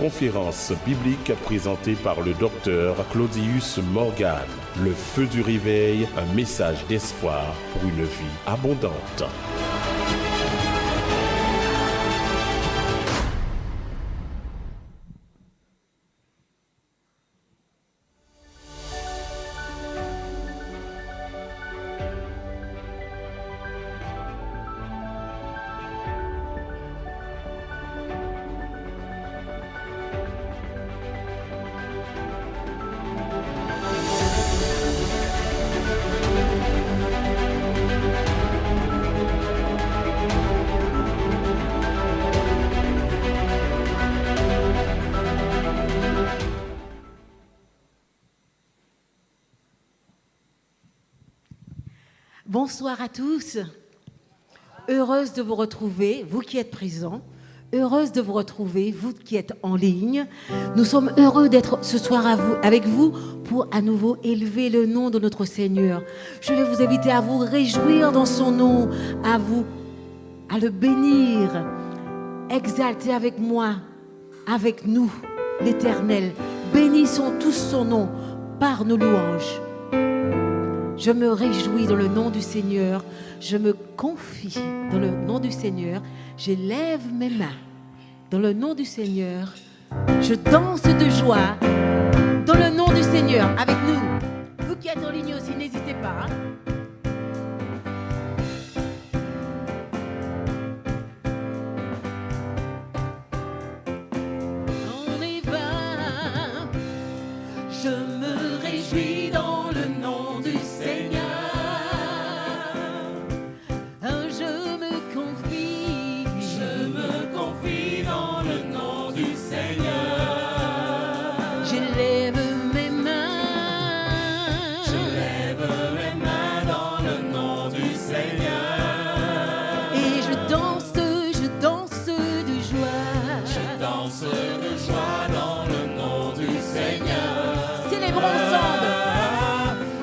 conférence biblique présentée par le docteur Claudius Morgan. Le feu du réveil, un message d'espoir pour une vie abondante. Bonsoir à tous. Heureuse de vous retrouver, vous qui êtes présents. Heureuse de vous retrouver, vous qui êtes en ligne. Nous sommes heureux d'être ce soir avec vous pour à nouveau élever le nom de notre Seigneur. Je vais vous inviter à vous réjouir dans son nom, à le bénir. Exaltez avec moi, avec nous, l'Éternel. Bénissons tous son nom par nos louanges. Je me réjouis dans le nom du Seigneur. Je me confie dans le nom du Seigneur. J'élève mes mains dans le nom du Seigneur. Je danse de joie dans le nom du Seigneur. Avec nous, vous qui êtes en ligne aussi, n'hésitez pas. On y va. Je me réjouis dans le nom du Seigneur. Je me confie dans le nom du Seigneur. J'élève mes mains dans le nom du Seigneur. Et je danse de joie. Je danse de joie dans le nom du Seigneur. Célébrons ensemble.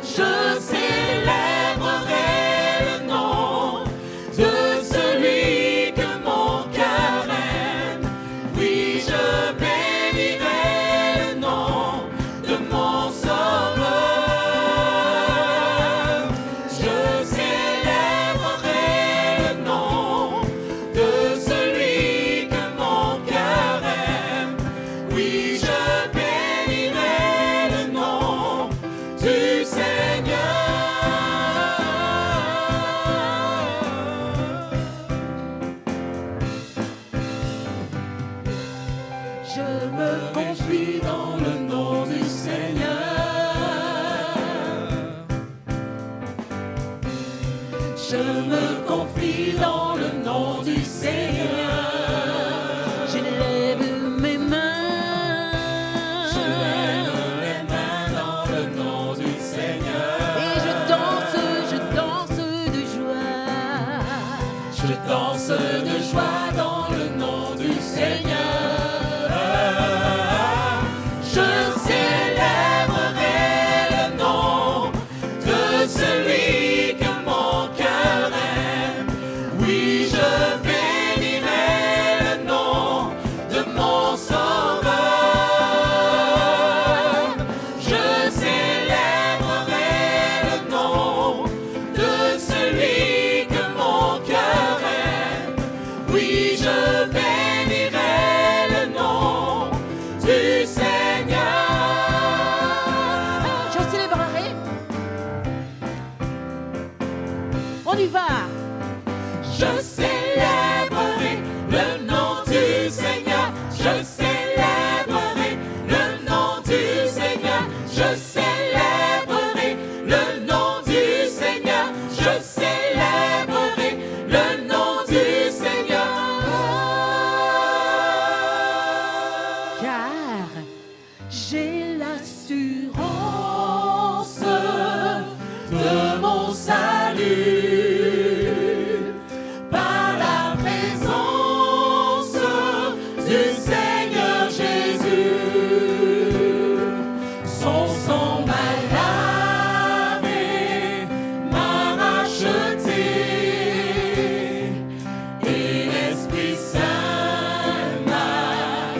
Je célébrerai le nom de celui que mon cœur aime. Oui, je bénirai le nom de mon sauveur. Je célébrerai le nom de celui que mon cœur aime. Oui, je bénirai le nom du Seigneur. Je me confie dans le nom du Seigneur. Je me confie dans le nom du Seigneur. J'élève mes mains. Dans le nom du Seigneur. Et je danse de joie. Je danse de joie dans le nom du Seigneur. Je célébrerai le nom de celui que mon cœur aime. Oui, je bénirai le nom de mon sauveur. Je célébrerai le nom de celui que mon cœur aime. Oui, je bénirai le nom du Seigneur. Je célébrerai. On y va. Je célébrerai le nom du Seigneur. Je célébrerai le nom du Seigneur. Je célébrerai le nom du Seigneur. Je célébrerai le nom du Seigneur. Car j'ai l'assurance de mon salut. Par la présence du Seigneur Jésus, son sang m'a lavé, m'a racheté, et l'Esprit Saint m'a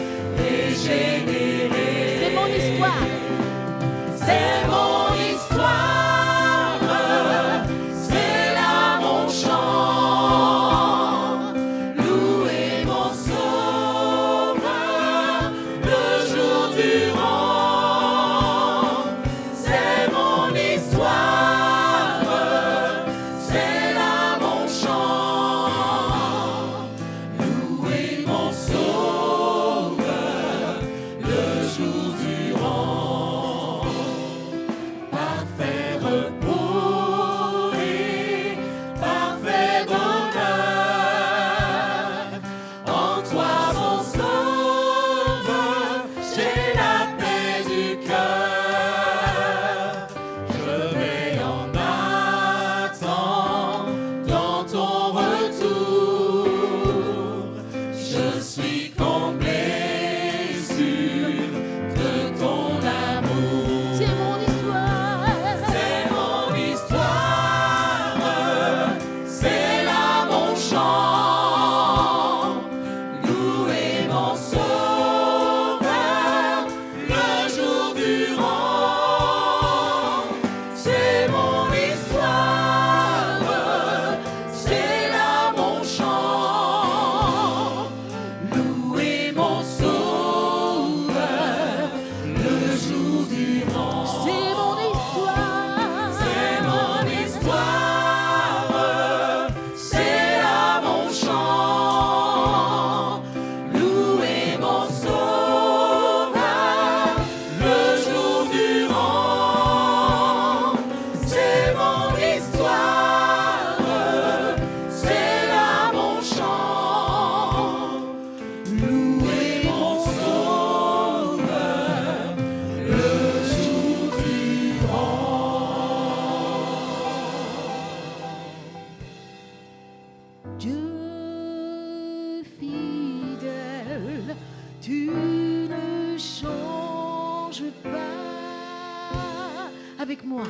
avec moi.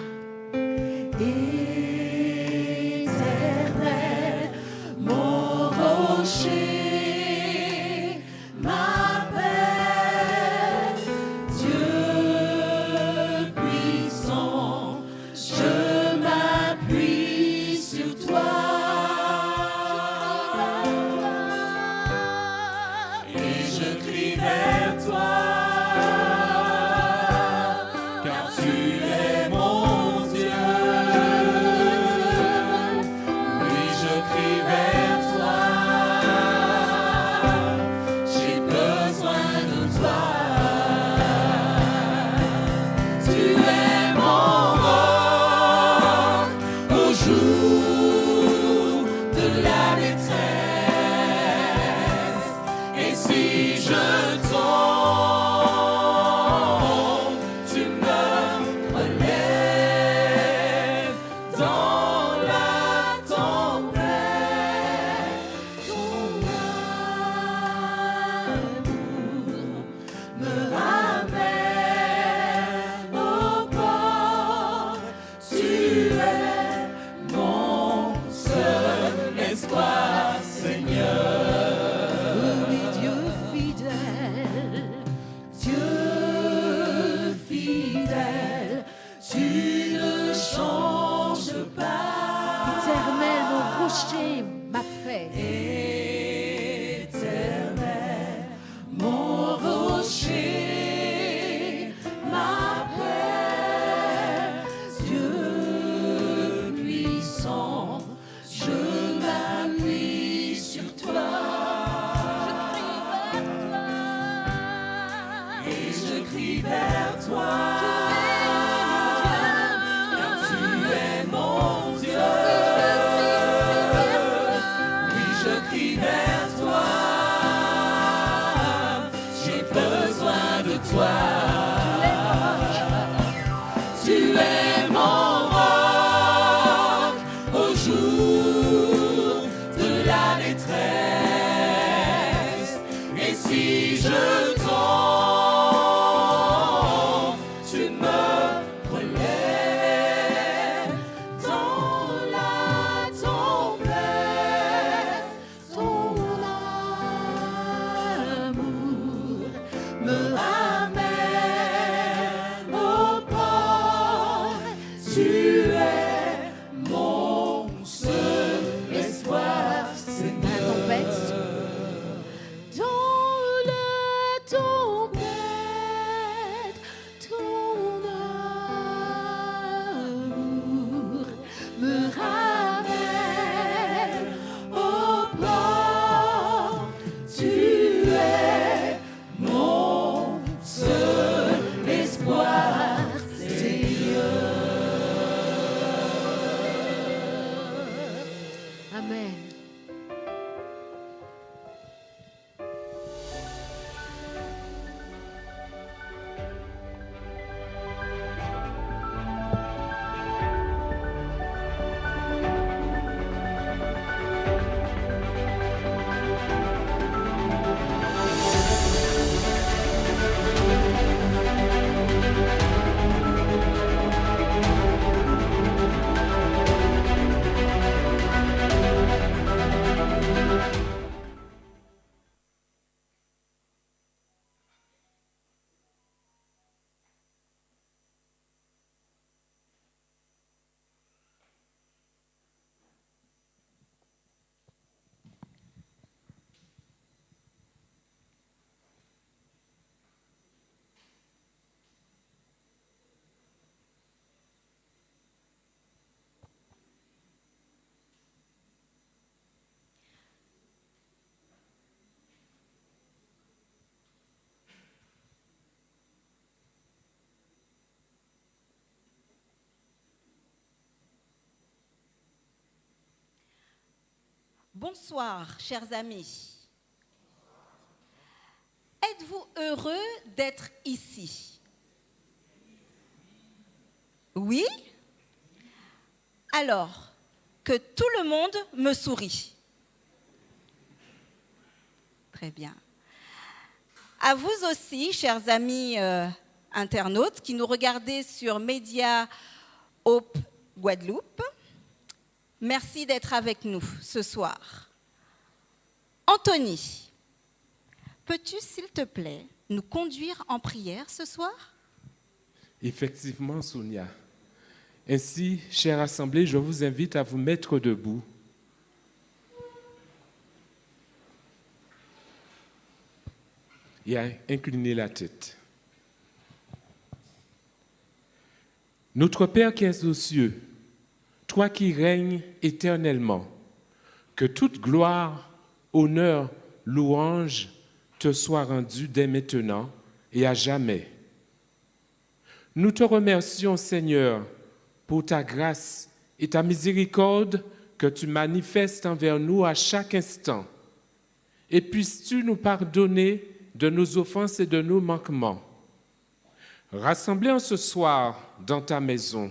Éternel, mon rocher, ma paix, Dieu puissant, je m'appuie sur toi. Et je crie vers toi. Bonsoir, chers amis. Êtes-vous heureux d'être ici? Oui? Alors, que tout le monde me sourie. Très bien. À vous aussi, chers amis internautes qui nous regardaient sur Média Hope Guadeloupe. Merci d'être avec nous ce soir. Anthony, peux-tu, s'il te plaît, nous conduire en prière ce soir? Effectivement, Sonia. Ainsi, chère assemblée, je vous invite à vous mettre debout. Et à incliner la tête. Notre Père qui es aux cieux, toi qui règnes éternellement, que toute gloire, honneur, louange te soit rendue dès maintenant et à jamais. Nous te remercions, Seigneur, pour ta grâce et ta miséricorde que tu manifestes envers nous à chaque instant. Et puisses-tu nous pardonner de nos offenses et de nos manquements. Rassemblés en ce soir dans ta maison,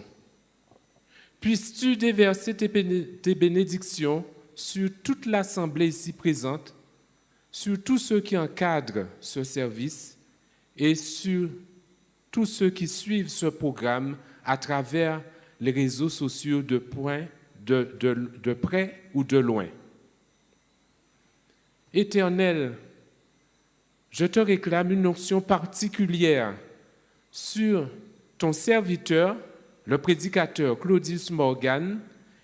puisses-tu déverser tes bénédictions sur toute l'assemblée ici présente, sur tous ceux qui encadrent ce service et sur tous ceux qui suivent ce programme à travers les réseaux sociaux de près ou de loin. Éternel, je te réclame une onction particulière sur ton serviteur, le prédicateur Claudius Morgan,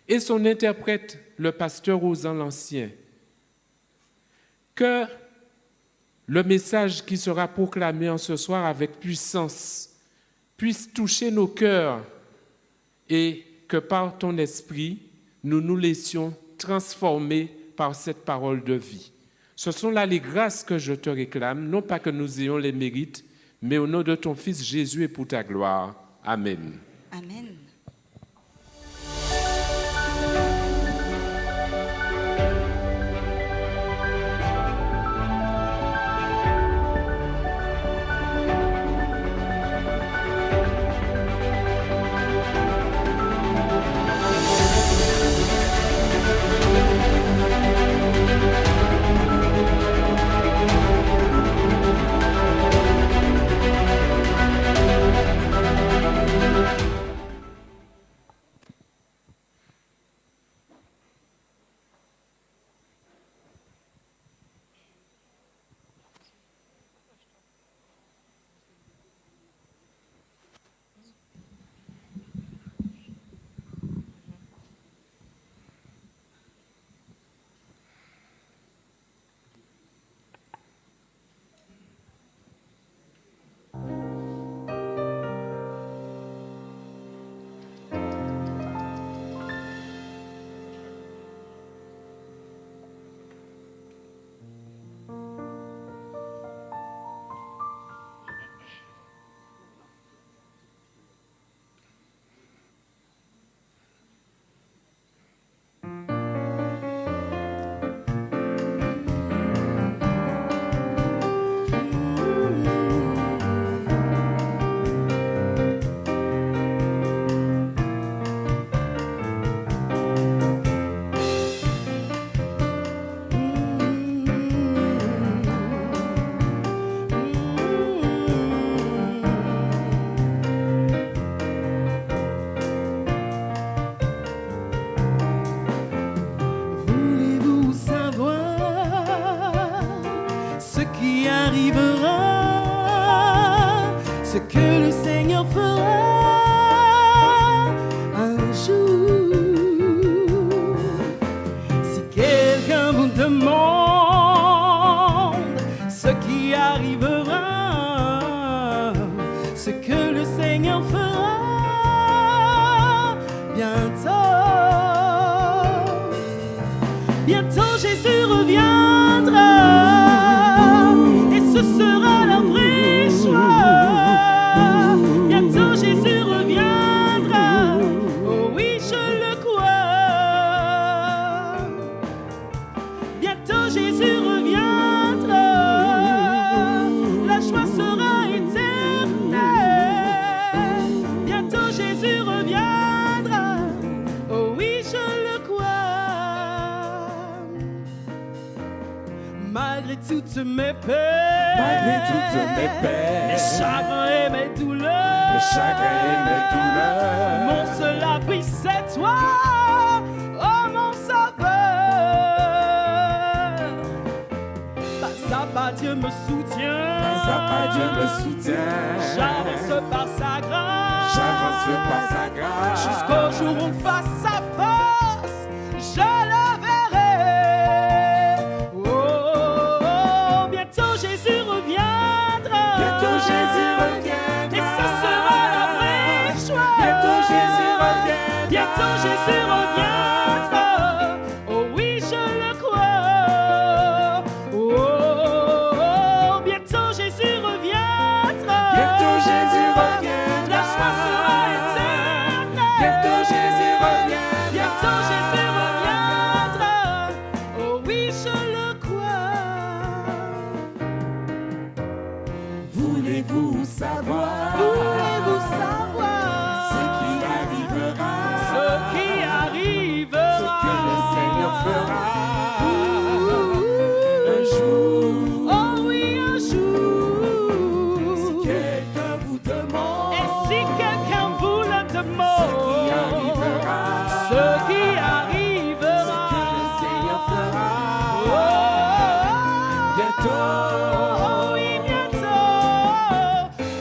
et son interprète, le pasteur Rosan l'Ancien. Que le message qui sera proclamé en ce soir avec puissance puisse toucher nos cœurs et que par ton esprit, nous nous laissions transformer par cette parole de vie. Ce sont là les grâces que je te réclame, non pas que nous ayons les mérites, mais au nom de ton Fils Jésus et pour ta gloire. Amen. Amen. Ce que le Seigneur fera un jour. Si quelqu'un vous demande ce qui arrivera, ce que le Seigneur fera bientôt. Bientôt Jésus reviendra et ce sera la vraie joie. Bientôt Jésus reviendra, oh oui je le crois. Bientôt Jésus reviendra, la joie sera éternelle. Bientôt Jésus reviendra, oh oui je le crois. Malgré toutes mes peines, Malgré toutes mes peines, mes chagrins et mes douleurs, le chagrin et la douleur. Mon seul abri, c'est toi, oh mon sauveur. Pas à pas, Dieu me soutient. Pas à pas, Dieu me soutient. J'avance par sa grâce. J'avance par sa grâce. Jusqu'au jour où face à face, je le verrai. Oh, oh, oh, bientôt Jésus reviendra. Bientôt Jésus reviendra. Et ce sera la vraie joie. Bientôt Jésus reviendra. Bientôt Jésus reviendra. Oh oui, je le crois. Oh, oh, oh, bientôt Jésus reviendra. Bientôt Jésus reviendra. La joie sera éternelle. Bientôt Jésus reviendra. Bientôt Jésus reviendra. Oh oui, je le crois. Voulez-vous savoir Voulez-vous savoir ce qui arrivera? ce qui arrivera? Ce que le Seigneur fera un jour. Oh oui, un jour. Si quelqu'un vous demande Et si quelqu'un vous le demande, ce qui arrivera, ce qui arrivera, ce que le Seigneur fera oh, bientôt. oh oui, bientôt,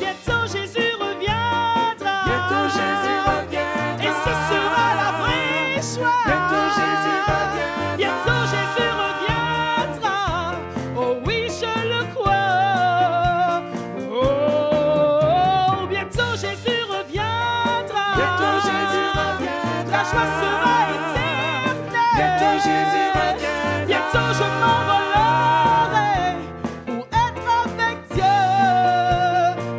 bientôt Jésus reviendra. Bientôt Jésus reviendra. Et ce sera la vraie joie. Bientôt Jésus reviendra. Bientôt Jésus reviendra. Oh oui, je le crois. Oh, bientôt Jésus reviendra. Bientôt Jésus reviendra. La joie sera éternelle. Bientôt Jésus reviendra. Bientôt je m'envolerai pour être avec Dieu.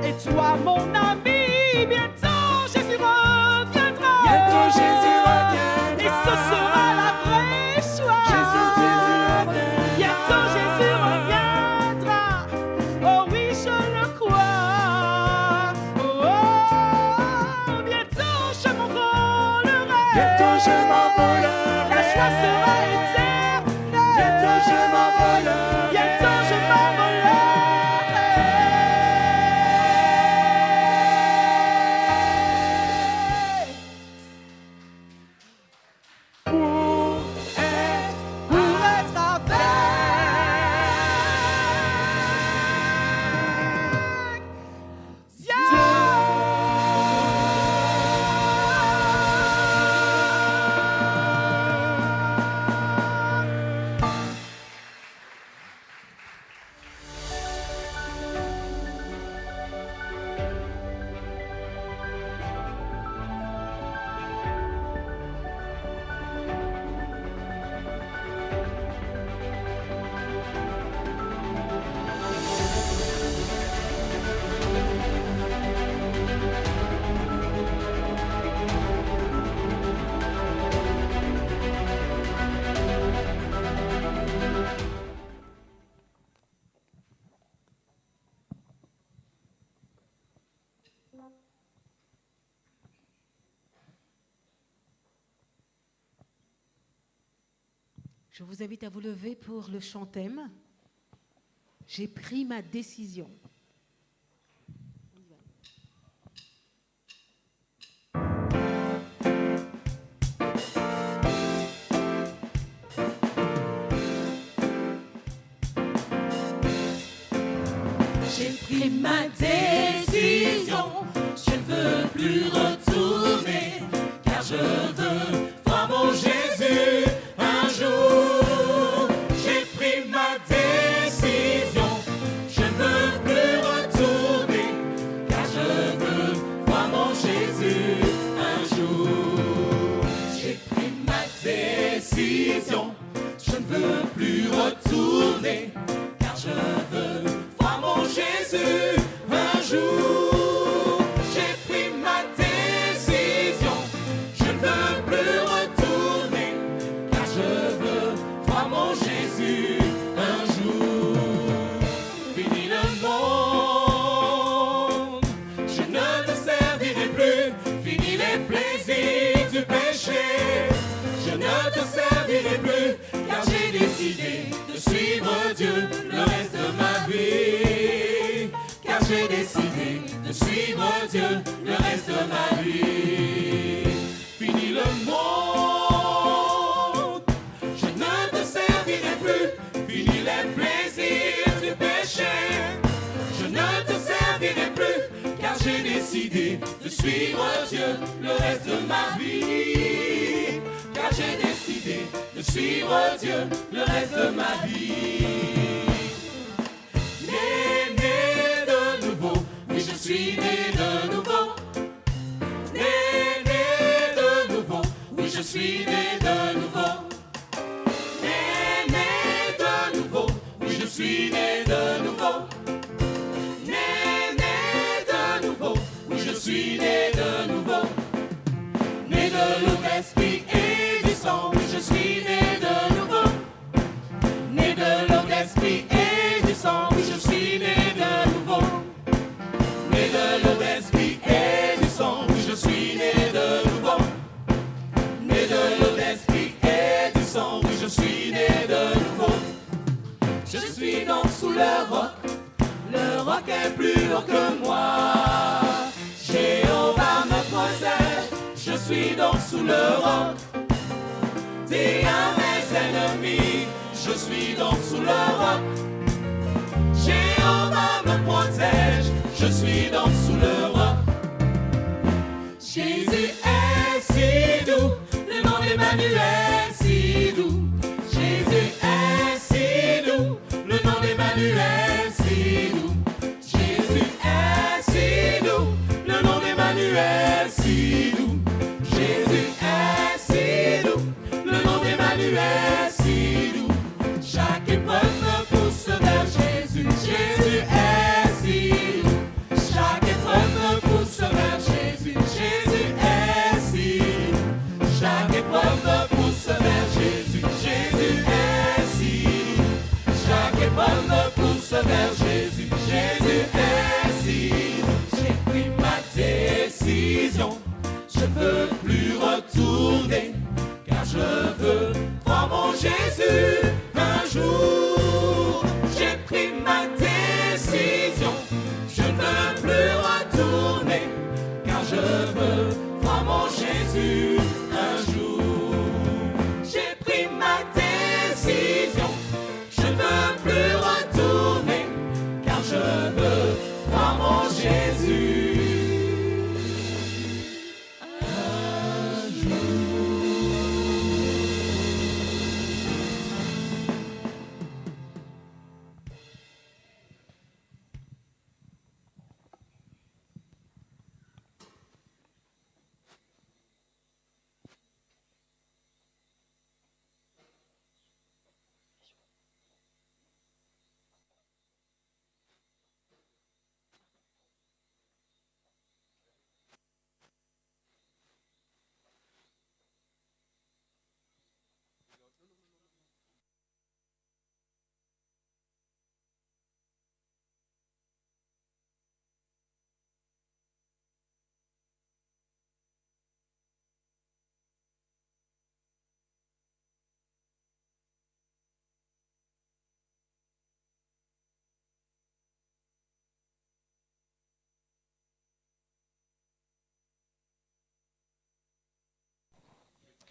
Et toi, mon ami, bientôt Jésus reviendra. Bientôt Jésus reviendra. Et ce sera la vraie joie. Jésus reviendra. Bientôt Jésus reviendra. Oh oui, je le crois. Oh, bientôt je m'envolerai. Bientôt je m'envolerai. La joie sera éternelle. Bientôt je m'envolerai. Bientôt je m'envolerai. Pour être avec Dieu. Je vous invite à vous lever pour le chant-thème. J'ai pris ma décision. J'ai pris ma décision, je ne veux plus retourner, car je veux voir mon Jésus un jour. J'ai pris ma décision, je ne veux plus retourner, car je veux voir mon Jésus un jour. J'ai pris ma décision, je ne veux plus retourner, car je veux voir mon Jésus un jour. J'ai pris ma décision, je ne veux plus retourner, car je veux voir mon Jésus un jour. Fini le monde, je ne te servirai plus. Fini les plaisirs du péché, je ne te servirai plus. de ma vie. Fini le monde, je ne te servirai plus. Fini les plaisirs du péché, je ne te servirai plus. Car j'ai décidé de suivre Dieu le reste de ma vie. Car j'ai décidé de suivre Dieu le reste de ma vie. Né de nouveau, oui je suis né de nouveau. Né de nouveau, oui je suis né de nouveau. Né de nouveau, oui je suis né de nouveau. Né de nouveau, oui je suis né de nouveau. Né de l'eau, d'esprit et du sang, oui je suis né de nouveau. Né de l'eau, d'esprit et du sang, oui je suis né de nouveau. Né de l'eau, d'esprit et du sang, oui je suis né de nouveau. Né de l'eau, d'esprit et du sang, oui je suis né de nouveau. Je suis donc sous le roc est plus haut que moi. Jéhovah me protège, je suis donc sous le roc. Dis à mes ennemis, je suis donc sous le roc. Jéhovah me protège, je suis donc sous le roc. Jésus est si doux, le nom d'Emmanuel si doux. Jésus est si doux, le nom d'Emmanuel si doux. Jésus est si doux, le nom d'Emmanuel si doux. Jésus est si doux, le nom d'Emmanuel si doux. Chaque épreuve me pousse vers Jésus. Jésus est si doux. Chaque épreuve me pousse vers Jésus. Jésus est si doux. Chaque épreuve me pousse vers Jésus. Jésus est si doux. Chaque épreuve me pousse vers Jésus. Jésus est si doux. J'ai pris ma décision. Je veux plus retourner, car je veux voir mon Jésus un jour. J'ai pris ma décision. Je ne veux plus retourner, car je veux voir mon Jésus un jour. J'ai pris ma décision. Je ne veux plus retourner, car je veux voir mon Jésus.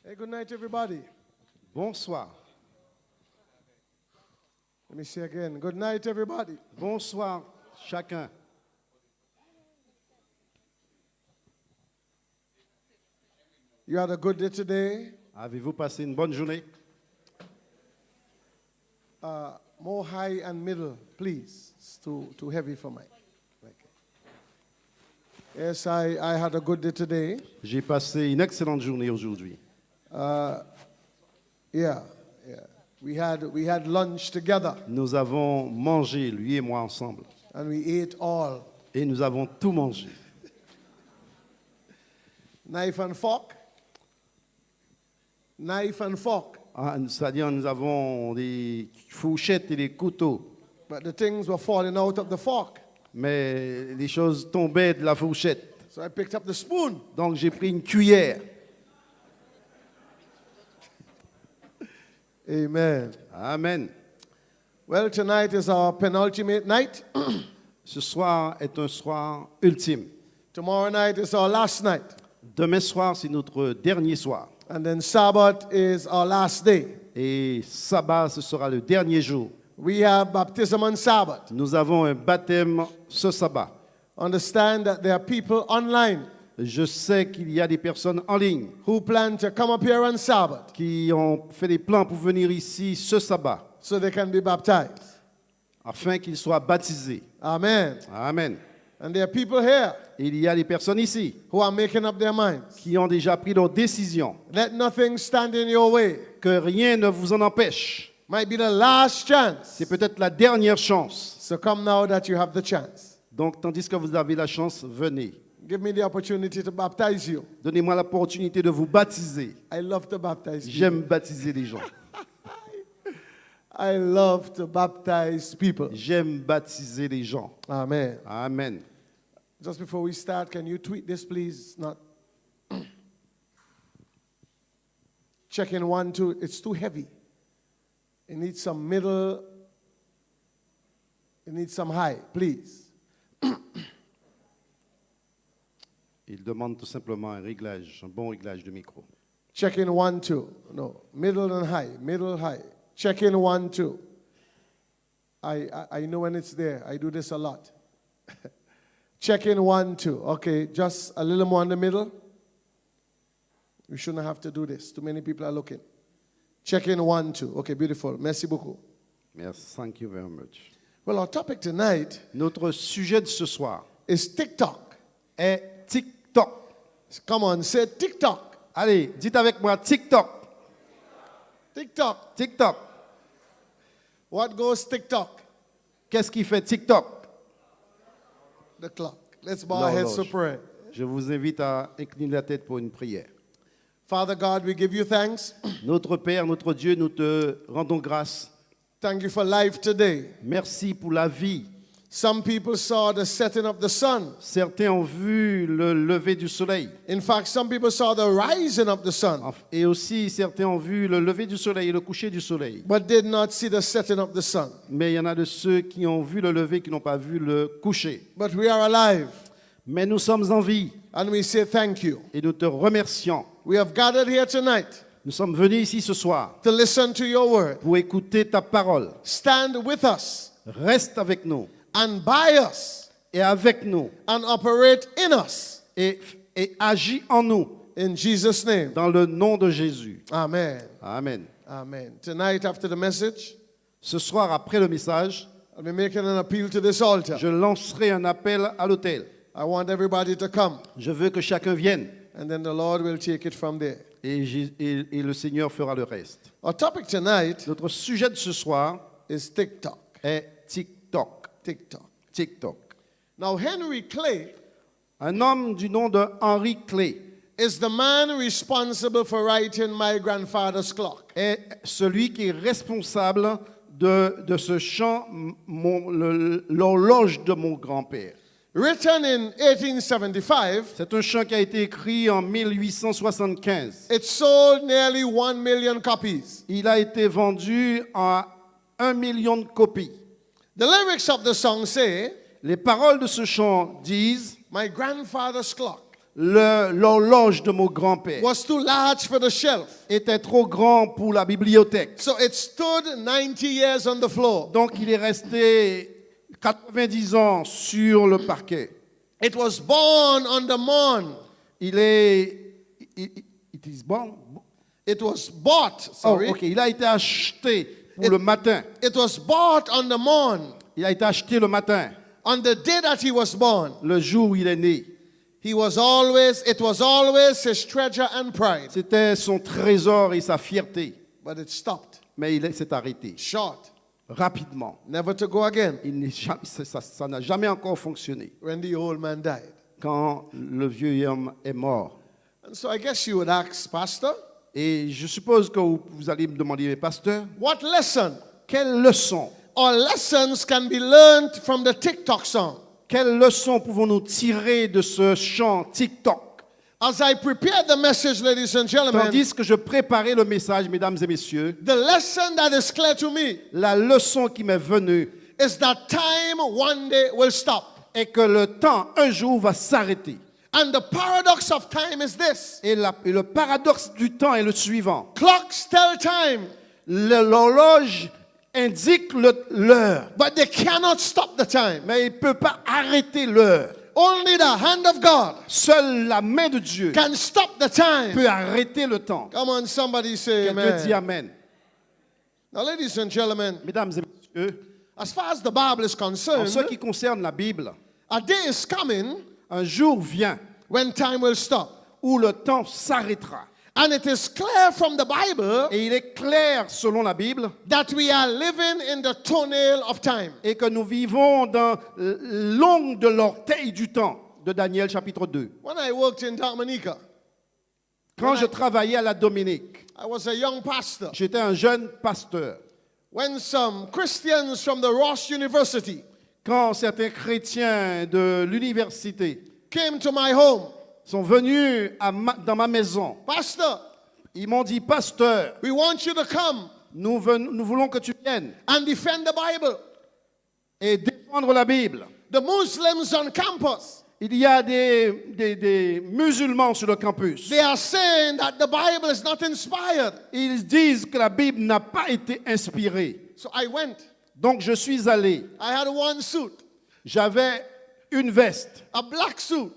Hey, good night, everybody. Bonsoir. Let me say again. Good night, everybody. Bonsoir, chacun. You had a good day today. Avez-vous passé une bonne journée? More high and middle, please. It's too heavy for me. Okay. Yes, I had a good day today. J'ai passé une excellente journée aujourd'hui. Yeah. We had lunch together. Nous avons mangé, lui et moi, ensemble. And we ate all. Et nous avons tout mangé. Knife and fork. Knife and fork. C'est-à-dire, nous avons des fourchettes et des couteaux. But the things were falling out of the fork. Mais les choses tombaient de la fourchette. So I picked up the spoon. Donc, j'ai pris une cuillère. Amen. Amen. Well, tonight is our penultimate night. Ce soir est un soir ultime. Tomorrow night is our last night. Demain soir, c'est notre dernier soir. And then Sabbath is our last day. Et sabbat, ce sera le dernier jour. We have baptism on Sabbath. Nous avons un baptême ce sabbat. Understand that there are people online Je sais qu'il y a des personnes en ligne who plan to come up here on Sabbath qui ont fait des plans pour venir ici ce sabbat so they can be baptized. afin qu'ils soient baptisés. Amen. Amen. And there are people here Il y a des personnes ici who are making up their minds. qui ont déjà pris leur décision. Let nothing stand in your way. Que rien ne vous en empêche. Might be the last chance. C'est peut-être la dernière chance. So come now that you have the chance. Donc, tandis que vous avez la chance, venez. Give me the opportunity to baptize you. Donnez-moi l'opportunité de vous baptiser. I love to baptize people. J'aime baptiser les gens. I love to baptize people. J'aime baptiser les gens. Amen. Amen. Just before we start, can you tweet this, please? Not. Check in 1, 2. It's too heavy. It needs some middle. It needs some high, please. Il demande tout simplement un réglage, un bon réglage de micro. Check in 1, 2. No, middle and high. Middle, high. Check in 1, 2. I know when it's there. I do this a lot. Check in 1, 2. Okay, just a little more in the middle. We shouldn't have to do this. Too many people are looking. Check in 1, 2. Okay, beautiful. Merci beaucoup. Merci, thank you very much. Well, our topic tonight Notre sujet de ce soir is TikTok. est TikTok. Come on, say TikTok. Allez, dites avec moi TikTok. TikTok. TikTok. What goes TikTok? Qu'est-ce qui fait TikTok? The clock. Let's bow our heads to L'horloge. pray. Je vous invite à incliner la tête pour une prière. Father God, we give you thanks. Notre Père, notre Dieu, nous te rendons grâce. Thank you for life today. Merci pour la vie. Some people saw the setting of the sun. Certains ont vu le lever du soleil. In fact, some people saw the rising of the sun, Et aussi, certains ont vu le lever du soleil et le coucher du soleil. but did not see the setting of the sun. Mais il y en a de ceux qui ont vu le lever qui n'ont pas vu le coucher. But we are alive, Mais nous sommes en vie and we say thank you. et nous te remercions. We have gathered here tonight Nous sommes venus ici ce soir to listen to your word. pour écouter ta parole. Stand with us Reste avec nous and by us et avec nous and operate in us. et agis en nous In Jesus' name. dans le nom de Jésus. Amen. Amen. Amen. Tonight, after the message, Ce soir, après le message, I'll be making an appeal to this altar. je lancerai un appel à l'autel. I want everybody to come, Je veux que chacun vienne and then the Lord will take it from there. et le Seigneur fera le reste. Our topic tonight Notre sujet de ce soir is TikTok. est TikTok. TikTok. TikTok. Now, Henry Clay Un homme du nom de Henry Clay is the man responsible for writing My Grandfather's Clock. est celui qui est responsable de ce chant, l'horloge de mon grand-père. Written in 1875, C'est un chant qui a été écrit en 1875. it sold nearly 1 million copies. Il a été vendu à 1 million de copies. The lyrics of the song say, Les paroles de ce chant disent My grandfather's clock l'horloge de mon grand-père was too large for the shelf, était trop grand pour la bibliothèque. so it stood 90 years on the floor. Donc il est resté 90 ans sur le parquet. It was born on the morn. It is born. It was bought, Oh, sorry. ok. Il a été acheté pour le matin. It was bought on the morn, Il a été acheté le matin, on the day that he was born. le jour où il est né. It was always his treasure and pride. C'était son trésor et sa fierté. But it stopped Mais il s'est arrêté short, rapidement. never to go again Ça n'a jamais encore fonctionné when the old man died. quand le vieux homme est mort. And so I guess you would ask, Pastor, Et je suppose que vous allez me demander, mais pasteur, what lesson quelle leçon, or lessons can be learned from the TikTok song? quelle leçon pouvons-nous tirer de ce chant TikTok? As I prepared the message, ladies and gentlemen, Tandis que je préparais le message, mesdames et messieurs, the lesson that is clear to me la leçon qui m'est venue is that time one day will stop. Et que le temps, un jour, va s'arrêter. And the paradox of time is this. Et le paradoxe du temps est le suivant. Clocks tell time, L'horloge indique l'heure, but they cannot stop the time. mais il ne peut pas arrêter l'heure. Only the hand of God Seule la main de Dieu can stop the time. peut arrêter le temps. Come on, somebody say Quelqu'un dit amen. Amen. Now, ladies and gentlemen, Mesdames et messieurs, as far as the Bible is en concerned, ce qui concerne la Bible, a day is coming un jour vient when time will stop. où le temps s'arrêtera. And it is clear from the Bible Et il est clair, selon la Bible, that we are living in the toenail of time. et que nous vivons dans l'ongle de l'orteil du temps, de Daniel chapitre 2. When I worked in Dominica, Quand je travaillais à la Dominique, I was a young pastor. j'étais un jeune pasteur. When some Christians from the Ross University Quand certains chrétiens de l'université came to my home, sont venus dans ma maison, Pastor, ils m'ont dit, pasteur, we want you to come nous voulons que tu viennes and defend the Bible. et défendre la Bible. The Muslims on campus, Il y a des musulmans sur le campus. they are saying that the Bible is not inspired. Ils disent que la Bible n'a pas été inspirée. So I went. Donc je suis allé. I had one suit, J'avais une veste, a black suit,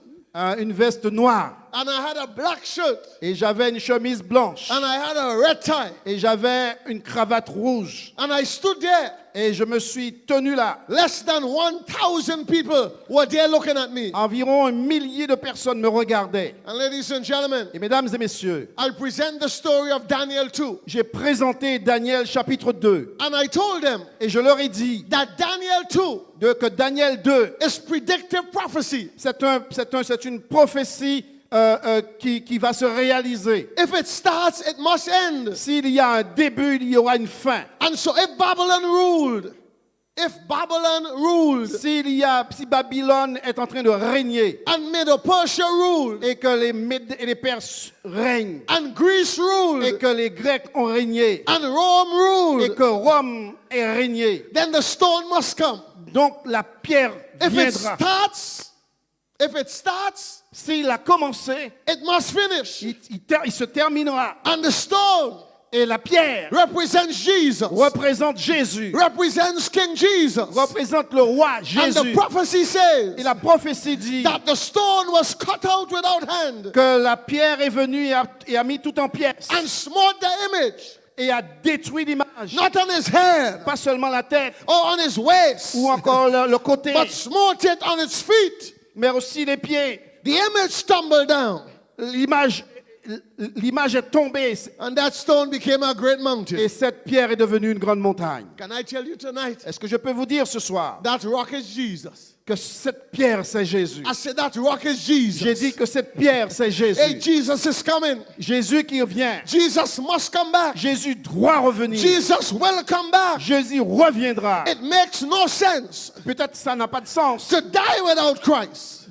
une veste noire, and I had a black shirt, et j'avais une chemise blanche, and I had a red tie. et j'avais une cravate rouge. And I stood there. Et je me suis tenu là. Less than 1,000 people were there looking at me. Environ 1 millier de personnes me regardaient. And ladies and gentlemen, Et mesdames et messieurs, I'll present the story of Daniel 2. j'ai présenté Daniel chapitre 2. And I told them Et je leur ai dit that Daniel 2 que Daniel 2, is predictive prophecy. c'est une prophétie qui va se réaliser. If it starts, it must end. S'il y a un début, il y aura une fin. And so if Babylon ruled, Si Babylone est en train de régner and Medo-Persia ruled, et que les Mèdes et les Perses règnent and Greece et ruled, que les Grecs ont régné and Rome et ruled, que Rome est régné, then the stone must come. donc la pierre If viendra. it starts, S'il a commencé, it must finish. il se terminera. And the stone Et la pierre represents Jesus, représente Jésus, represents King Jesus. représente le roi And Jésus. the prophecy Et says la prophétie dit that the stone was cut out without hand que la pierre est venue et a mis tout en pièces and smote the image, et a détruit l'image. not on his head Pas seulement la tête or on his waist, ou encore le côté, but smote it on its feet. mais aussi les pieds. The image tumbled down, L'image est tombée and that stone became a great mountain. et cette pierre est devenue une grande montagne. Can I tell you tonight, Est-ce que je peux vous dire ce soir that rock is Jesus? que cette pierre c'est Jésus? I said that rock is J'ai dit Jesus. que cette pierre c'est Hey, Jésus. Jesus is coming. Jésus qui revient. Jesus must come back. Jésus doit revenir. Jesus will come back. Jésus reviendra. It makes no sense Peut-être ça n'a pas de sens. to die without Christ.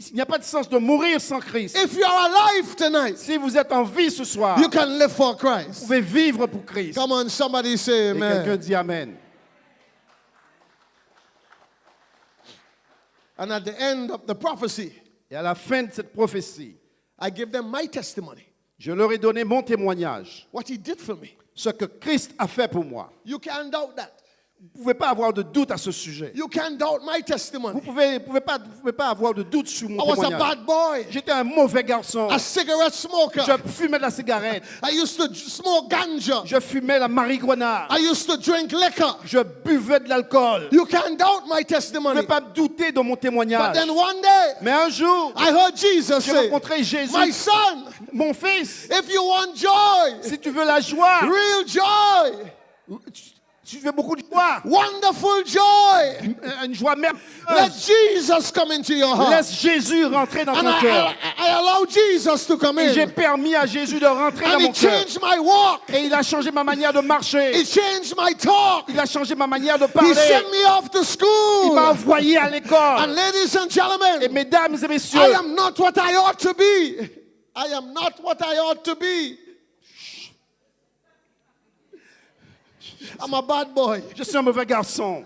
Il n'y a pas de sens de mourir sans Christ. If you are alive tonight, Si vous êtes en vie ce soir, you can live for vous Christ. pouvez vivre pour Christ. Come on, somebody say Et quelqu'un amen. dit Amen. And at the end of the prophecy, Et à la fin de cette prophétie, I give them my testimony, je leur ai donné mon témoignage. what he did for me. Ce que Christ a fait pour moi. You can't doubt that. Vous ne pouvez pas avoir de doute à ce sujet. You can't doubt my Vous testimony. ne pouvez pas avoir de doute sur mon I was a témoignage. bad boy, J'étais un mauvais garçon. a cigarette smoker. Je fumais de la cigarette. I used to smoke ganja. Je fumais la marijuana. I used to drink liquor. Je buvais de l'alcool. You can't doubt my Vous ne testimony. pouvez pas douter de mon But témoignage. then one day, Mais un jour, I heard Jesus j'ai say, rencontré Jésus. my son, Mon fils, if you want joy, si tu veux la joie, real joy, si tu veux beaucoup de joie, wonderful joy, une joie let merveilleuse, Jesus come into your heart. laisse Jésus rentrer dans And ton cœur. I allow Jesus to come Et j'ai in. permis à Jésus de rentrer dans And mon he cœur. changed my walk. Et il a changé ma manière de marcher. He changed my talk. Il a changé ma manière de He parler. sent me off to Il school. m'a envoyé à And l'école. ladies and Et gentlemen, mesdames et I messieurs, am not what I ought to be. I am not what I ought to be. I'm a bad boy. je suis un mauvais garçon.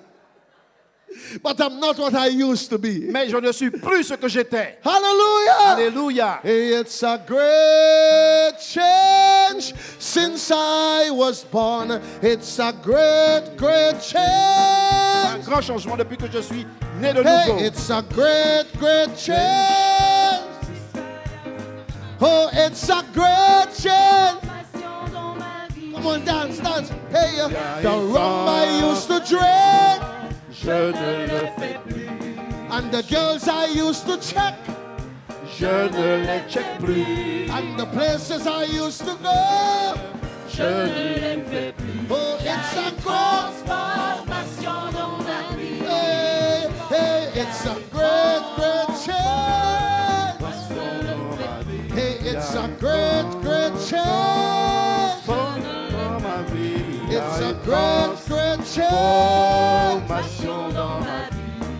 But I'm not what I used to be. Mais je ne suis plus ce que j'étais. Hallelujah. Alléluia. It's a great change since I was born. It's a great, great Un change. grand changement depuis que je suis né de Hey, nouveau. it's a great, great change. Oh, it's a great change. Come on, dance, dance. Hey, the rum I used to drink, Je ne le fais plus. and the girls I used to check, Je ne les check plus. and the places I used to go. Je ne les fais plus. Oh, it's a great, Transformation dans ma vie. hey, hey, it's a great, great change. Hey, it's a great, great change. Dans ma vie. It's a great, great change. Transformation dans ma vie.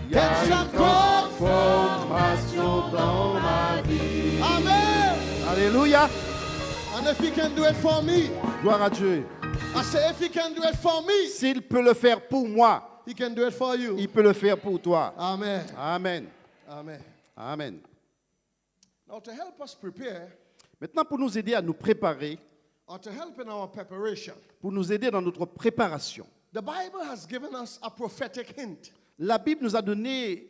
Il y a It's une a great, transformation dans ma vie. amen. Alléluia. And if he can do it for me, Gloire à Dieu. I say, if he can do it for me, S'il peut le faire pour moi, he can do it for you. il peut le faire pour toi. Amen. Amen. Amen. Amen. Now, to help us prepare, Maintenant, pour nous aider à nous préparer, or to help in our preparation, pour nous aider dans notre préparation, the Bible has given us a prophetic hint. la Bible nous a donné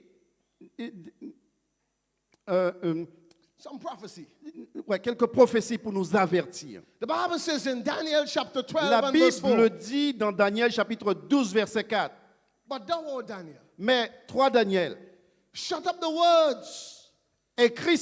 Some prophecy. quelques prophéties pour nous avertir. The Bible says in Daniel chapter 12 La and verse 4, Bible le dit dans Daniel chapitre 12 verset 4. but thou, O Daniel, Mais 3 Daniel, shut up the words écris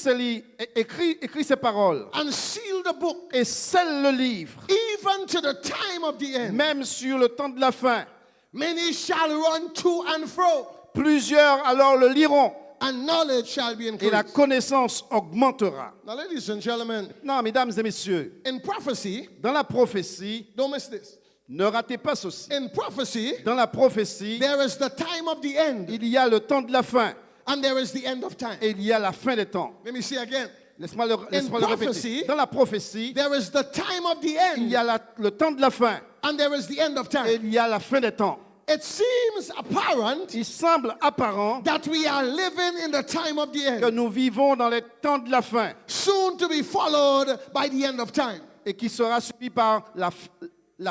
ces paroles and seal the book, et scelle le livre, even to the time of the end. même sur le temps de la fin. Many shall run to and fro, Plusieurs alors le liront and knowledge shall be et la increased. connaissance augmentera. Now, ladies and gentlemen, Non, mesdames et messieurs, in prophecy, dans la prophétie, don't miss this. ne ratez pas ceci. In prophecy, Dans la prophétie, there is the time of the end, il y a le temps de la fin and there is the end of time. et il y a la fin des temps. Let me see again. Laisse-moi le prophecy, répéter. Dans la prophétie, There is the time of the il y end, a le temps de la fin and there is the end of et time. il y a la fin des temps. It seems apparent Il semble apparent that we are living in the time of the que end, nous vivons dans les temps de la fin soon to be followed by the end of time. et qui sera suivi par la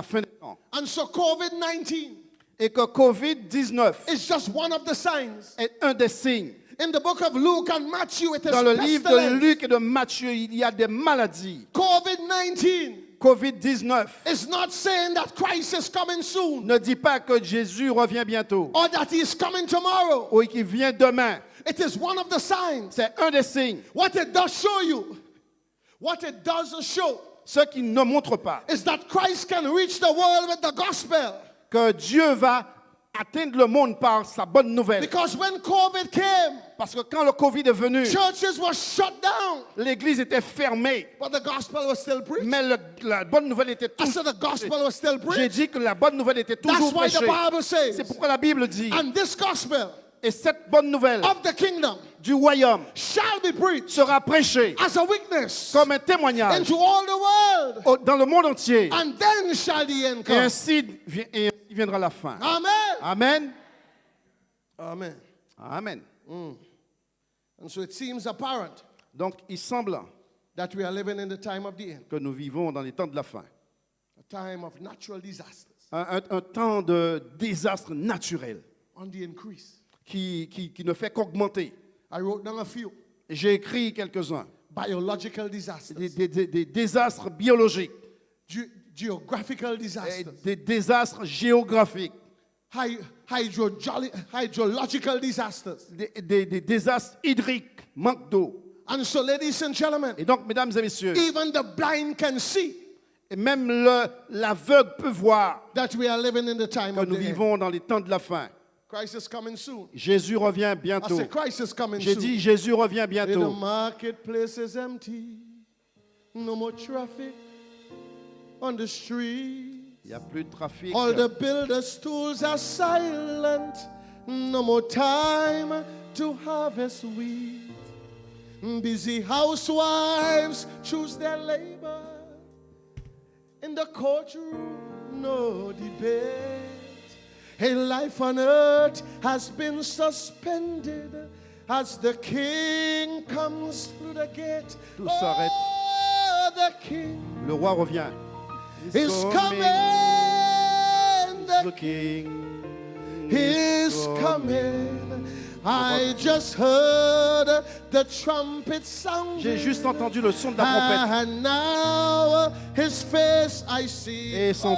fin des temps. And so COVID-19 Et que Covid-19 is just one of the signs. est un des signes. In the book of Luke and Matthew, it is Dans le livre de pestilence. Luc et de Matthieu, il y a des maladies. COVID-19 Covid-19 is not saying that Christ is coming soon ne dit pas que Jésus revient bientôt or that he is coming tomorrow. ou qu'il vient demain. It is one of the signs. C'est un des signes. What it does show you, what it doesn't show, Ce qui ne montre pas is that Christ can reach the world with the gospel. que Dieu va atteindre le monde par sa bonne nouvelle. Because when COVID came, Parce que quand le Covid est venu, churches were shut down, l'église était fermée. but the gospel was still preached. Mais la bonne nouvelle était I toujours said the gospel was still J'ai preached. dit que la bonne nouvelle était That's toujours why the prêchée. Bible C'est says, pourquoi la Bible dit, and this gospel et cette bonne nouvelle of the kingdom du royaume shall be preached sera prêchée as a witness comme un témoignage into all the world, dans le monde entier. and then shall the end Et come. ainsi viendra la fin. Amen. Amen. Amen. Amen. And so it seems apparent Donc, il semble that we are living in the time of the end, que nous vivons dans les temps de la fin. a time of natural disasters Un temps de désastre naturel on the increase. qui ne fait qu'augmenter. I wrote down a few J'ai écrit quelques-uns. biological disasters, Des désastres biologiques, geographical et disasters, des désastres géographiques, hydrological disasters. des désastres hydriques, manque d'eau. And so, ladies and gentlemen, Et donc, mesdames et messieurs, even the blind can see et même l'aveugle peut voir that we are living in the time que of nous the end. vivons dans les temps de la fin. Christ is coming soon. Jésus revient I bientôt. said, Christ is coming J'ai soon. dit, Jésus revient The bientôt. marketplace is empty. No more traffic on the street. Il n'y a plus de trafic. All the builders' tools are silent. No more time to harvest wheat. Busy housewives choose their labor. In the courtroom, no debate. Hey, life on earth has been suspended as the king comes through the gate. Tout s'arrête. Oh, the king Le roi revient. is coming. The king He's coming. I just heard the trumpet sound. J'ai juste entendu le son de la trompette. And now his face I see. Et son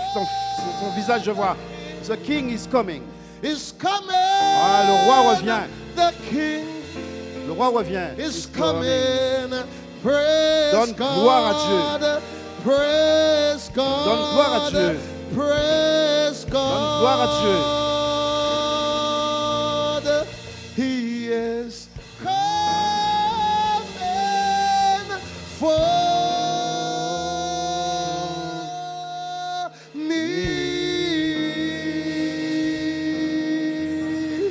visage, je vois. The king is coming. Is coming. Ah, le roi revient. The king Le roi revient. is coming. Praise Donne gloire à God. Praise God. Donne gloire à Dieu. Praise God. Donne gloire à Dieu. He is coming for me.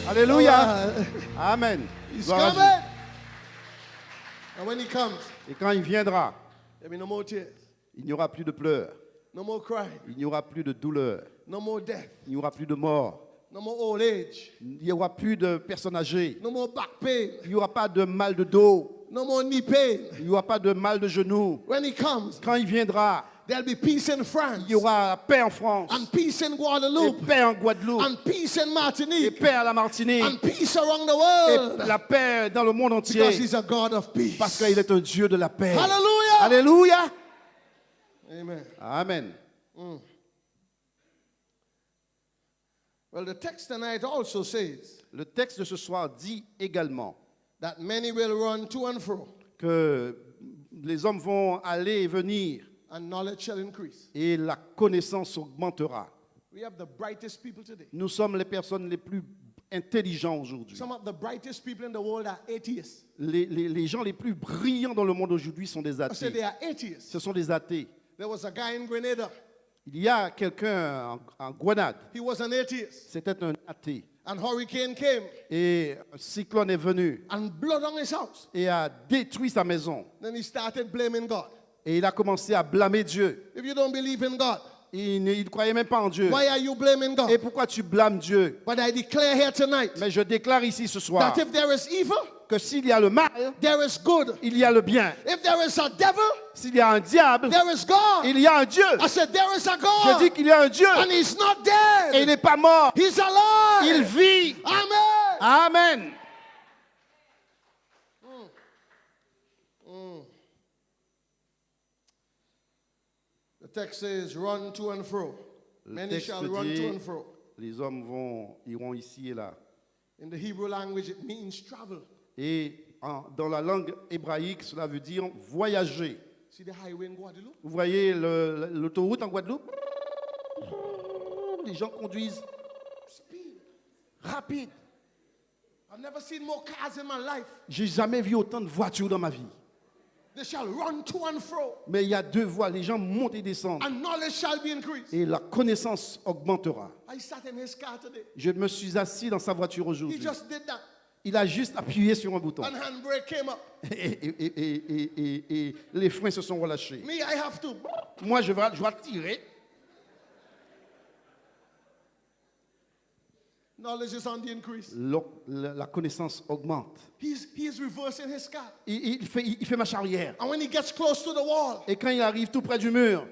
Alléluia. Amen. He's Gloire à coming. Dieu. And when he comes, Et quand il viendra, there will be no more tears, il n'y aura plus de pleurs. no more crying, Il n'y aura plus de douleur. no more death, Il n'y aura plus de mort. no more old age, Il n'y aura plus de personnes âgées. no more back pain, Il n'y aura pas de mal de dos. no more knee pain. Il n'y aura pas de mal de genoux. When he comes, Quand il viendra, there'll be peace in France, il y aura la paix en France, and peace in et Guadeloupe, paix en Guadeloupe, and peace in et Martinique, paix à la Martinique, and peace around the et world. la paix dans le monde entier. Because he's a God of peace. Parce qu'il est un Dieu de la paix. Hallelujah. Alléluia. Amen. Amen. Well, the text tonight also says Le texte de ce soir dit également that many will run to and fro, que les hommes vont aller et venir and knowledge shall increase. et la connaissance augmentera. We have the brightest people today. Nous sommes les personnes les plus intelligentes aujourd'hui. Some of the brightest people in the world are atheists. Les gens les plus brillants dans le monde aujourd'hui sont des I said they athées. are atheists. Ce sont des athées. There was a guy in Grenada. Il y a quelqu'un en Grenade, He was an atheist. c'était un athée. And hurricane came Et un cyclone est venu and blood on his house. et a détruit sa maison. Then he started blaming God. Et il a commencé à blâmer Dieu. If you don't believe in God, Il ne croyait même pas en Dieu. why are you blaming Et God? pourquoi tu blâmes Dieu? But I declare here tonight Mais je déclare ici ce soir that if there is evil, que s'il y a le mal, there is good. il y a le bien. If there is a devil, S'il y a un diable, there is God. il y a un Dieu. I said there is a Je dis God. qu'il y a un Dieu And he's not et il dead. n'est pas mort. He's alive. Il vit. Amen. Amen. The text says, run to and fro. Le Many texte shall run to dit, and fro. les hommes iront ici et là. In the Hebrew language, it means travel. Et dans la langue hébraïque, cela veut dire voyager. See the highway in Guadeloupe? Vous voyez l'autoroute en Guadeloupe? Les gens conduisent Speed. rapide. I've never seen more cars in my life. J'ai jamais vu autant de voitures dans ma vie. They shall run to and fro, Mais il y a deux voies, les gens montent et descendent. and knowledge shall be increased. Et la connaissance augmentera. I sat in his car today. Je me suis assis dans sa voiture He aujourd'hui. just did that. Il a juste appuyé sur un bouton. And handbrake came up. Et les freins se sont relâchés. Me, I have to. Moi, je dois tirer. Knowledge is on the increase. La connaissance augmente. He is reversing his car. Il fait marche arrière. And when he gets close to the wall, Et quand il arrive tout près du mur,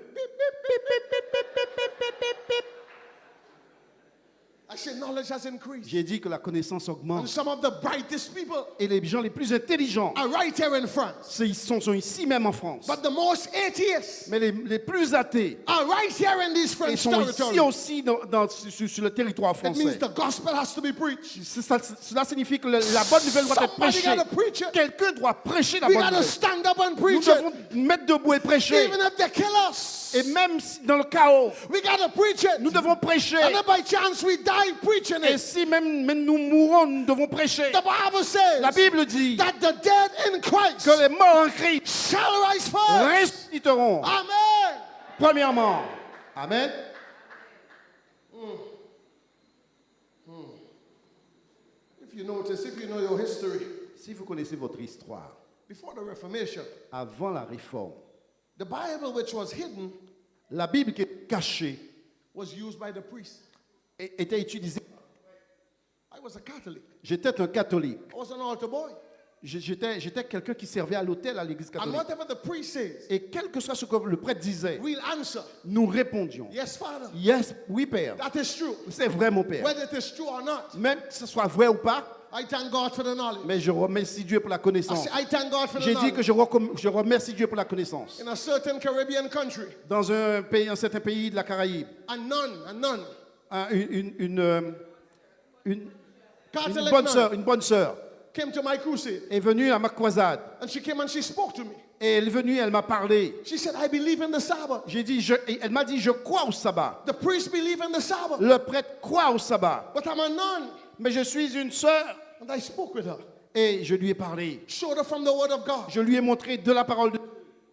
I said, knowledge has increased. j'ai dit que la connaissance And augmente. some of the brightest people Et les gens les plus intelligents, are right here in France. ils sont ici même en France. But the most atheists Mais les plus athées, are right here in these ils French sont ici territories. aussi sur le territoire It means français. the gospel has to be preached. Cela signifie que la bonne nouvelle doit être Somebody prêchée. got to preach it. Quelqu'un doit prêcher la We bonne got to nouvelle. stand up and Nous preach devons it. mettre debout et prêcher. Even if they kill us, Et même dans le chaos, we got to preach it. nous devons prêcher. And if by chance we die preaching Et it, si même nous mourons, nous devons prêcher. the Bible says La Bible dit that the dead in Christ que les morts en Christ shall rise first. ressusciteront. Amen. Premièrement. Amen. If you notice, if you know your history, Si vous connaissez votre histoire, before the Reformation, avant la réforme, the Bible which was hidden la Bible qui est cachée was used by the priests. était utilisé. I was a Catholic. J'étais un catholique. I was an altar boy. J'étais quelqu'un qui servait à l'hôtel à l'église And catholique. whatever the priest says, Et quel que soit ce que le prêtre disait, we'll answer. nous répondions. Yes, Father. Yes, oui, Père. That is true. C'est vrai, mon Père. Whether it is true or not, Même que ce soit vrai ou pas, I thank God for the knowledge. mais je remercie Dieu pour la I connaissance. say, I thank God for the J'ai dit que knowledge. je remercie Dieu pour la connaissance. In a certain Caribbean country, Dans un certain pays de la Caraïbe, a nun, une Catholic nun, bonne sœur came to my crusade. est venue à ma croisade. And she came and she spoke to me. Et elle est venue, elle m'a parlé. She said, I believe in the Sabbath. Et elle m'a dit, je crois au sabbat. The priest believe in the Sabbath. Le prêtre croit au sabbat. But I'm a nun. Mais je suis une sœur. And I spoke with her. Et je lui ai parlé. Showed her from the word of God. Je lui ai montré de la parole de Dieu.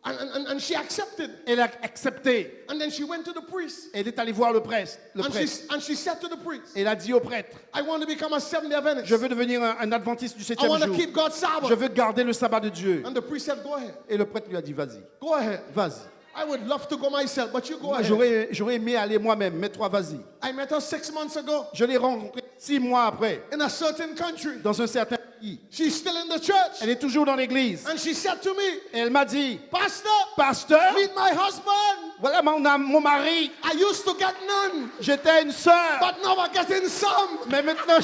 And she accepted. Elle a accepté. And then she went to the priest. Elle est allée voir le prêtre. And she said to the priest, Elle a dit au prêtre, I want to become a Seventh-day Adventist. je veux devenir un adventiste du I 7e want to jour. keep God's Sabbath. Je veux garder le sabbat de Dieu. And the priest said, go ahead. Et le prêtre lui a dit, vas-y, Go ahead. vas-y. I would love to go myself, but you go Moi, ahead. j'aurais aimé aller moi-même, mais toi, vas-y. I met her 6 months ago Je l'ai rencontrée 6 mois après, in a certain country. dans un certain pays. She's still in the church. Elle est toujours dans l'église. And she said to me, Et elle m'a dit, Pastor, pasteur, meet my husband. voilà mon mari. I used to get none, J'étais une sœur. but now I'm getting some. Mais maintenant,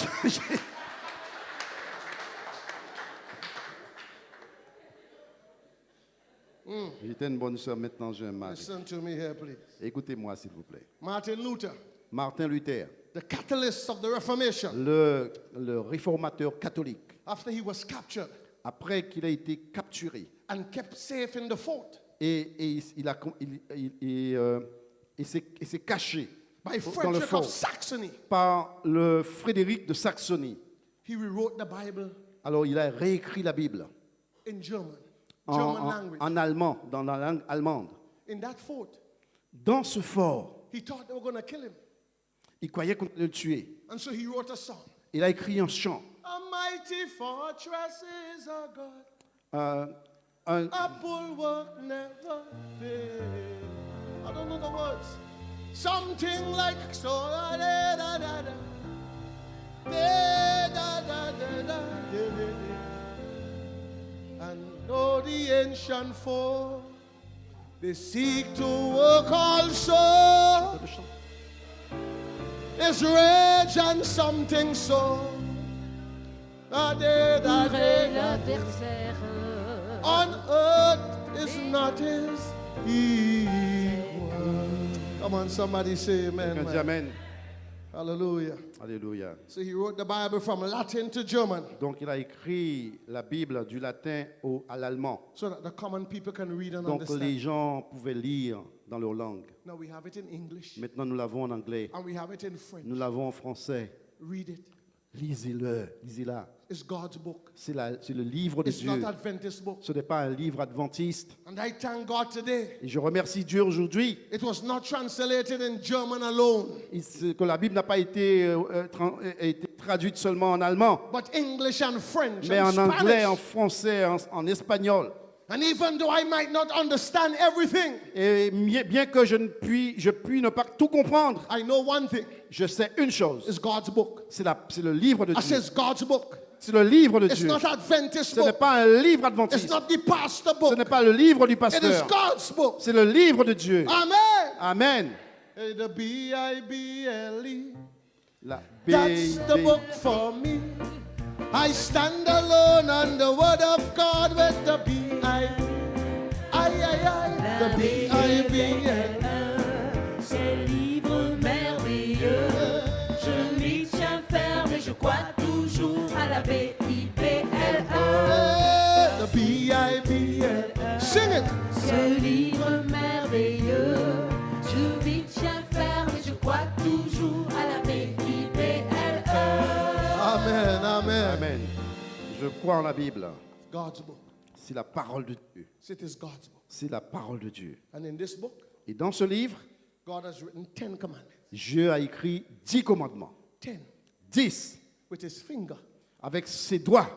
j'étais une bonne sœur, maintenant j'ai un mari. Listen to me here, please. Écoutez-moi, s'il vous plaît. Martin Luther, Martin Luther, the catalyst of the Reformation, le réformateur catholique, after he was captured après qu'il a été capturé and kept safe in the fort et il s'est caché by dans le Frederick fort of Saxony, par le Frédéric de Saxonie. he rewrote the Bible Alors il a réécrit la Bible in German en language. allemand, dans la langue allemande. In that fort, Dans ce fort, he thought they were going to kill him. il croyait qu'on allait le tuer. And so he wrote a song. Il a écrit un chant. A mighty fortress is our God. Un- A bulwark never fails. I don't know the words. Something like so da da da da da. Da da da da da da da. And though the ancient foe, they seek to work also. There's rage and something so. Da da da da da. l'adversaire. On earth is not his equal. Come on, somebody say amen. Quelqu'un dit man. Amen. Hallelujah. Alléluia. So he wrote the Bible from Latin to German Donc il a écrit la Bible du latin à l'allemand. so that the common people can read and Donc les understand. gens pouvaient lire dans leur langue. Now we have it in English Maintenant nous l'avons en anglais. and we have it in French. Nous l'avons en français. Read it. Lisez-le, lisez-la. It's God's book. C'est le livre de It's Dieu. not Adventist book. Ce n'est pas un livre adventiste. And I thank God today. Et je remercie Dieu aujourd'hui It was not translated in German alone, que la Bible n'a pas été traduite seulement en allemand, but English and French mais and en anglais, en Spanish. français, en espagnol. And even though I might not understand everything, Et bien que je puis ne pas tout comprendre, I know one thing. je sais une chose. It's God's book. C'est le livre de I Dieu. says God's book. C'est le livre de It's Dieu. not Adventist Ce n'est book. pas un livre It's adventiste. not the pastor Ce book. n'est pas le livre du It is pasteur. God's book. C'est le livre de Dieu. Amen. Amen. The Bible. La That's the B- book for me. I stand alone on the word of God with the Bible. The Bible. Ces livres merveilleux, je m'y tiens ferme et je crois toujours à la Bible. The Bible. Sing it. Ce livre merveilleux, je m'y tiens ferme et je crois toujours à la Bible. Amen. Amen. Amen. Je crois en la Bible. God's book. C'est la parole de Dieu. It is God's book. C'est la parole de Dieu. And in this book, Et dans ce livre, God has written 10 commandments. Dieu a écrit 10 commandements. 10 10 with his finger. avec ses doigts.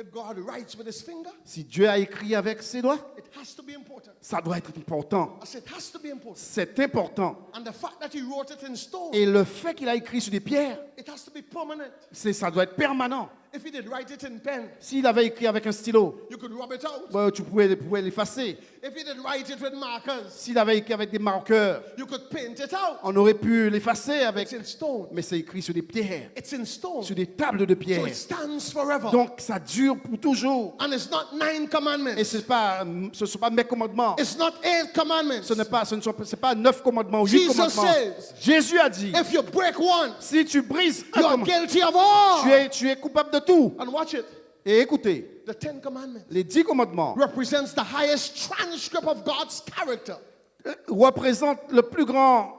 If God writes with his finger, Si Dieu a écrit avec ses doigts, it has to be important. ça doit être important. I said, it has to be important. C'est important. And the fact that he wrote it in stone, Et le fait qu'il a écrit sur des pierres, it has to be permanent. ça doit être permanent. If he did write it in pen, S'il avait écrit avec un stylo, you could rub it out. tu pouvais l'effacer. If he did write it with markers, S'il avait écrit avec des marqueurs, you could paint it out. on aurait pu l'effacer avec. It's in stone. Mais c'est écrit sur des pierres, It's in stone. sur des tables de So pierre. it stands forever. Donc ça dure pour toujours. And it's not 9 commandments. Et ce ne sont pas mes commandements. It's not 8 commandments. C'est pas 9 commandements ou 8 Jesus commandements. says, Jésus a dit, if you break one, si tu brises un you are commandement, guilty of all. tu es coupable de tout. And watch it. Et écoutez, The 10 commandments les 10 commandements represents the highest transcript of God's character. représentent le plus grand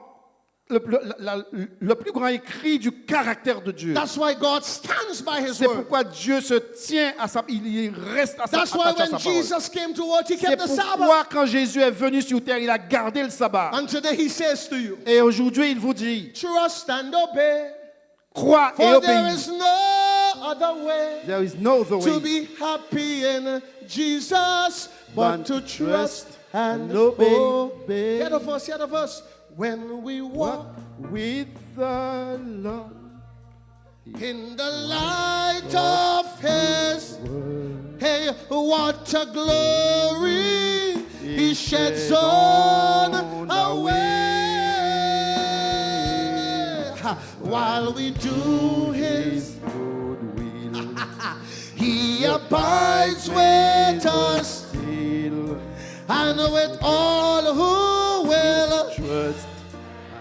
écrit du caractère de Dieu. That's why God stands by his C'est word. pourquoi Dieu se tient à il reste à sa, That's why attaché à when sa parole. Jesus came to earth, he C'est kept the Sabbath. pourquoi quand Jésus est venu sur terre, il a gardé le sabbat. And today he says to you, Et aujourd'hui, il vous dit, trust and obey, crois et for there obéis. is no other way There is no other to way be happy in Jesus but but to trust and obey. obey. Hear the verse, hear the verse. When we walk with the Lord. in the light of his hey, what a glory he sheds on our way. While we do his good will, he abides with us still and with all who will. trust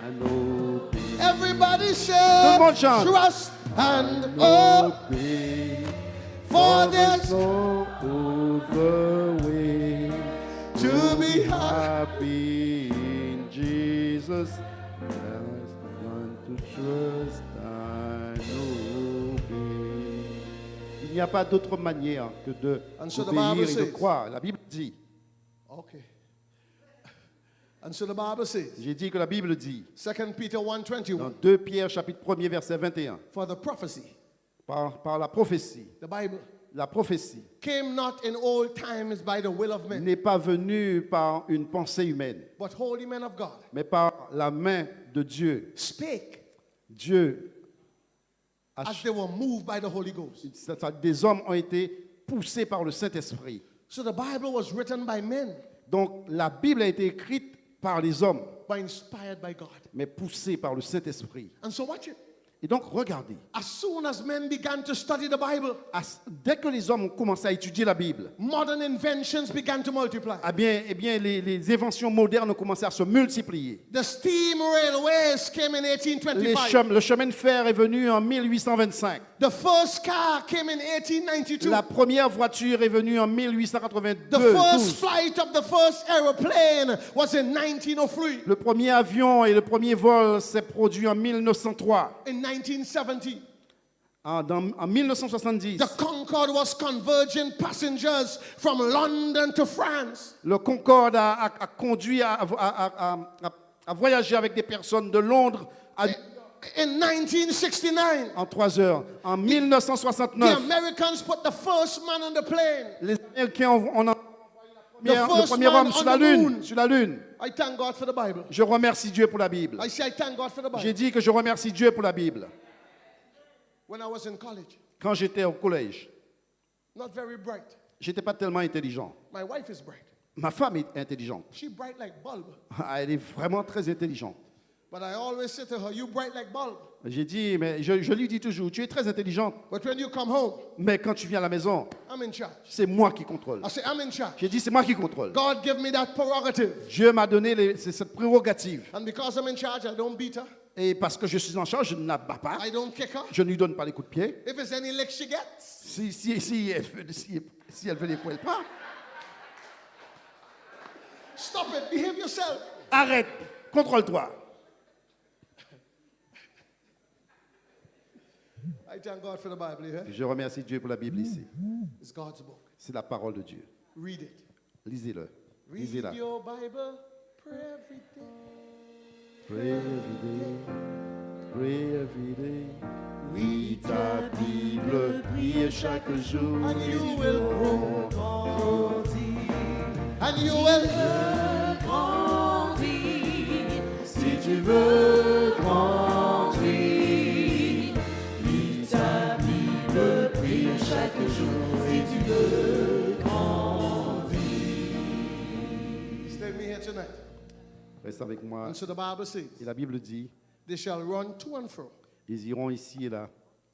and obey. Everybody say, Tout le monde chante. trust and obey. For there's no other way to be happy. happy in Jesus. There's none to trust and obey. Il n'y a pas d'autre manière que de And so the obéir Bible et de says- croire. La Bible dit, Okay. And so the Bible says, j'ai dit que la Bible dit, 2 Peter 1:21, dans 2 Pierre chapitre 1er verset 21, for the prophecy, par la prophétie, the Bible, la prophétie came not in old times by the will of men, n'est pas venue par une pensée humaine, but holy men of God mais par la main de Dieu. spake Dieu a as they were moved by the Holy Ghost. des hommes ont été poussés par le Saint-Esprit. So the Bible was written by men, Donc la Bible a été écrite par les hommes, but inspired by God. mais poussée par le Saint-Esprit. And so watch it. Et donc regardez, As soon as men began to study the Bible, dès que les hommes ont commencé à étudier la Bible, modern inventions began to multiply. eh bien les inventions modernes ont commencé à se multiplier. The steam railways came in 1825. Le chemin de fer est venu en 1825. The first car came in 1892. La première voiture est venue en The 1882. first flight of the first aeroplane was in 1903. Le premier avion et le premier vol s'est produit en 1903. In 1970, En 1970, the Concorde was converging passengers from London to France. le Concorde a conduit à voyager avec des personnes de Londres In 1969, en 3 heures. En the 1969, Americans put the first man on the plane. les Américains ont envoyé le first premier man homme sur on la the Lune. moon. Sur la Lune. I thank God for the Bible. Je remercie Dieu pour la Bible. I say I thank God for the J'ai Bible. dit que je remercie Dieu pour la Bible. When I was in college, Quand j'étais au collège, not very bright. j'étais pas tellement intelligent. My wife is bright. Ma femme est intelligente. She bright like bulb. Elle est vraiment très intelligente. But I always say to her, you bright like bulb. J'ai dit, mais je lui dis toujours, tu es très intelligente, But when you come home, mais quand tu viens à la maison, I'm in charge. c'est moi qui contrôle. I say, I'm in charge. J'ai dit, c'est moi qui contrôle. God give me that prerogative. Dieu m'a donné cette prérogative. And because I'm in charge, I don't beat her. Et parce que je suis en charge, je ne la bats pas. I don't kick her. Je ne lui donne pas les coups de pied. If there's any lick she gets, Si elle veut les poils pas, stop it. Behave yourself. arrête, contrôle-toi. I thank God for the Bible. You hear? Je remercie Dieu pour la Bible ici. It's God's book. C'est la parole de Dieu. Read it. Lisez-le. Read Lisez-la. your Bible. Pray every day. Pray every day. pray every day. Lis ta Bible, prie chaque jour. And you will grow. And you will grandir. Si tu veux grandir, Lis ta Bible, prie chaque jour. Si tu veux grandir. stay with me here tonight. reste avec moi. And so the Bible says, Et la Bible dit, they shall run to and fro, ils iront ici et là,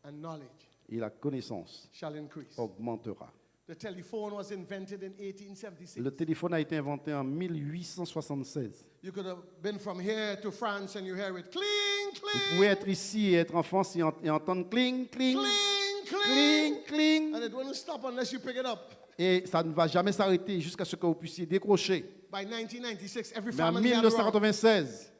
and knowledge et la connaissance shall increase. augmentera. The telephone was invented in 1876. Le téléphone a été inventé en 1876. You could have been from here to France and you hear it cling, Vous cling, pouvez être ici et être en France et entendre cling, cling, cling, cling, cling. cling. And it won't stop unless you pick it up. Et ça ne va jamais s'arrêter jusqu'à ce que vous puissiez décrocher. By 1996, every Mais en family had a rock. 1996,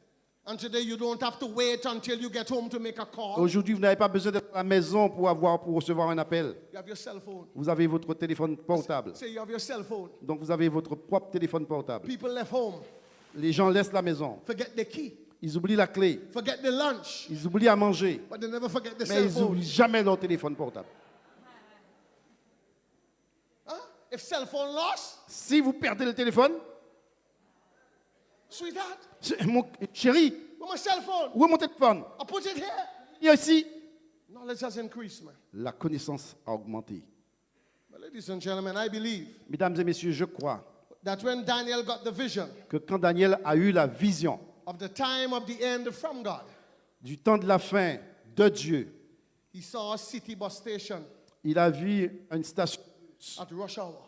And today you don't have to wait until you get home to make a call. aujourd'hui, vous n'avez pas besoin d'être à la maison pour recevoir un appel. You have your cell phone. Vous avez votre téléphone portable. Say you have your cell phone. Donc vous avez votre propre téléphone portable. People left home, Les gens laissent la maison. forget the key, Ils oublient la clé. forget the lunch, Ils oublient à manger. but they never forget the Mais cell ils phone. n'oublient jamais leur téléphone portable. Huh? If cell phone lost, Si vous perdez le téléphone, sweetheart, mon chéri, where's my cell phone? où est mon téléphone? I put it here. Il est ici. Knowledge has increased, man. La connaissance a augmenté. But ladies and gentlemen, I believe Mesdames et messieurs, je crois that when Daniel got the vision que quand Daniel a eu la vision of the time of the end from God, du temps de la fin de Dieu, he saw a city bus station il a vu une station at rush hour.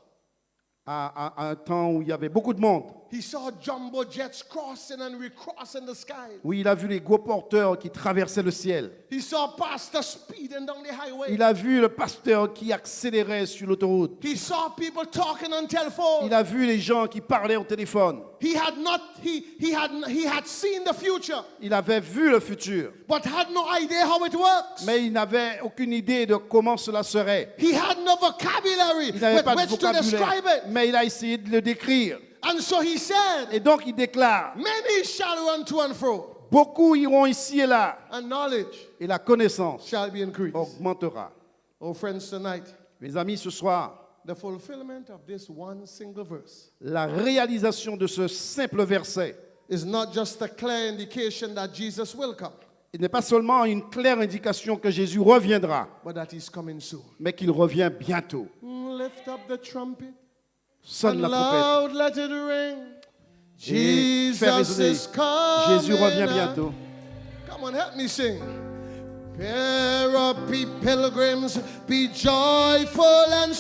à un temps où il y avait beaucoup de monde. He saw jumbo jets crossing and recrossing the sky. Oui, il a vu les gros porteurs qui traversaient le ciel. He saw pastors speeding down the highway. Il a vu le pasteur qui accélérait sur l'autoroute. He saw people talking on telephone. Il a vu les gens qui parlaient au téléphone. He had seen the future, Il avait vu le futur, but had no idea how it works. mais il n'avait aucune idée de comment cela serait. He had no vocabulary Il n'avait with pas de which to describe vocabulaire, it. mais il a essayé de le décrire. And so he said, Et donc il déclare, many shall run to and fro, beaucoup iront ici et là, and knowledge et la connaissance shall be increased. augmentera. Oh, friends, tonight, Mes amis, ce soir, the fulfillment of this one single verse la réalisation de ce simple verset is not just a clear indication that Jesus will come, n'est pas seulement une claire indication que Jésus reviendra, but that he's coming soon. mais qu'il revient bientôt. Lift up the trumpet Sonne and la trompette. loud let it ring. Et fais Jesus résonner. is coming. Jésus revient bientôt. Come on, help me sing. Pair of pilgrims, be joyful and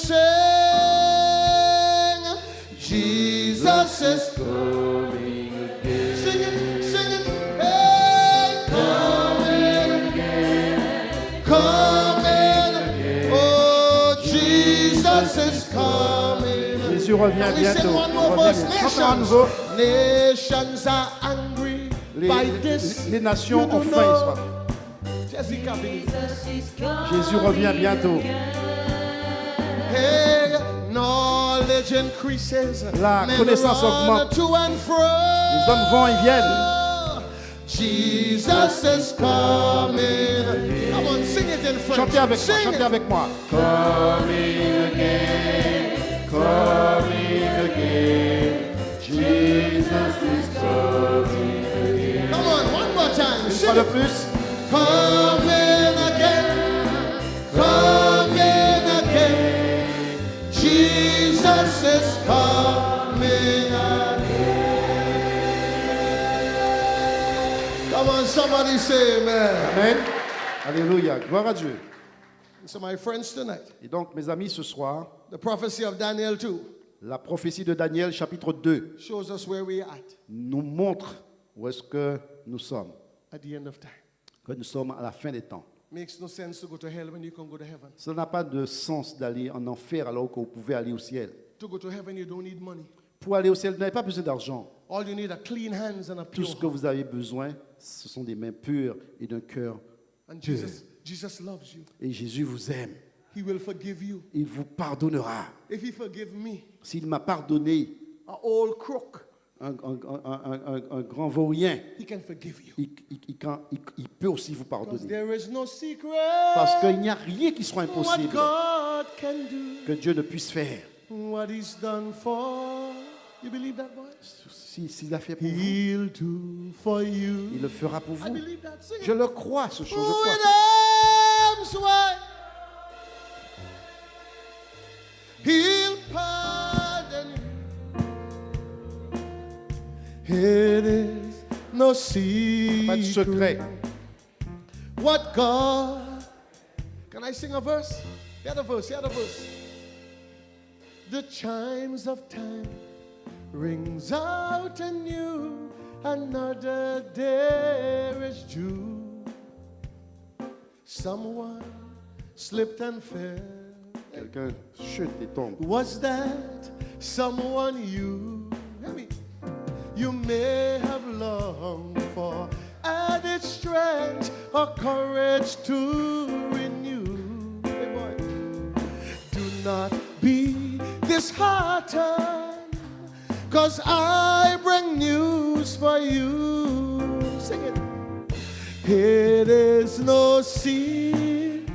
sing. Jesus is coming again. Sing it, sing it. Hey, coming again. Coming again. Oh, Jesus is coming. Jésus revient Can we sing bientôt. one more Revient verse? bientôt. Chantons à nouveau. Nations are angry by this. Les nations You ont do faim et know. soif. Jessica, baby. Jésus revient bientôt. Hey, knowledge increases. La Men connaissance run augmente. to and fro. Les hommes vont et viennent. Jesus is coming. Come on, sing it in French. Chantez avec moi, Sing chantez it. avec moi. Coming again, coming again. Jesus is coming again. Come on, one more time. Une Sing fois de it. plus. Coming again, coming again. Jesus is coming again. Come on, somebody say amen. Amen. Alléluia. Gloire à Dieu. So my friends tonight, Et donc, mes amis, ce soir, the prophecy of Daniel 2 la prophétie de Daniel, chapitre 2, shows us where we're at nous montre où est-ce que nous sommes. at the end of time. Que nous sommes à la fin des temps. Makes no sense to go to hell when you can go to heaven. Ça n'a pas de sens d'aller en enfer alors que vous pouvez aller au ciel. To go to heaven, you don't need money. Pour aller au ciel, vous n'avez pas besoin d'argent. All you need are clean hands and a Tout pure ce que heart. vous avez besoin, ce sont des mains pures et d'un cœur. And Jesus loves you. Et Jésus vous aime. He will forgive you. Il vous pardonnera. If he forgive me, S'il m'a pardonné, a old crook, un grand vaurien, He can forgive you. il peut aussi vous Because pardonner. there is no secret Parce qu'il n'y a rien qui soit what impossible God can do. que Dieu ne puisse faire. What He's done for you. Believe that, boy? S'il a fait pour vous, He'll do for you. il le fera pour I vous. believe that. Sing Je it. le crois, ce chant, je With crois. arms wide, He'll pardon you. It is no Pas de secret. secret what God. Can I sing a verse? Hear the verse. Hear the verse. The chimes of time rings out anew. Another day is due. Someone slipped and fell. Quelqu'un chute et tombe. Was that someone you? Hear me. You may have longed for added strength or courage to renew. Hey boy. Do not be disheartened, 'cause I bring news for you. Sing it. It is no secret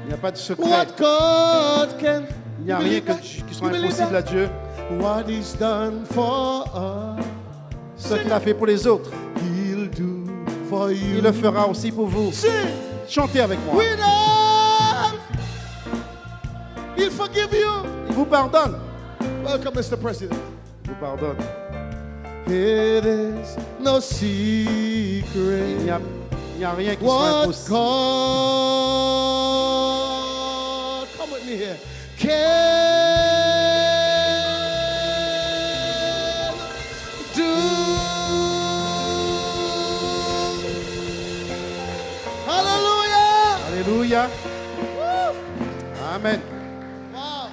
Il n'y a pas de secret. what God can. Il n'y a You rien believe that? qui soit You believe impossible à that? Dieu. What He's done for us, Ce qu'il a fait pour les autres, He'll do for you. il le fera aussi pour vous. Sing Chantez avec moi. with us. He'll forgive you. Il vous pardonne. Welcome, Mr. President. Il vous pardonne. It is no Il secret n'y a rien qui soit what impossible. God, come with me here, can do. Hallelujah. Alléluia. Amen. Wow.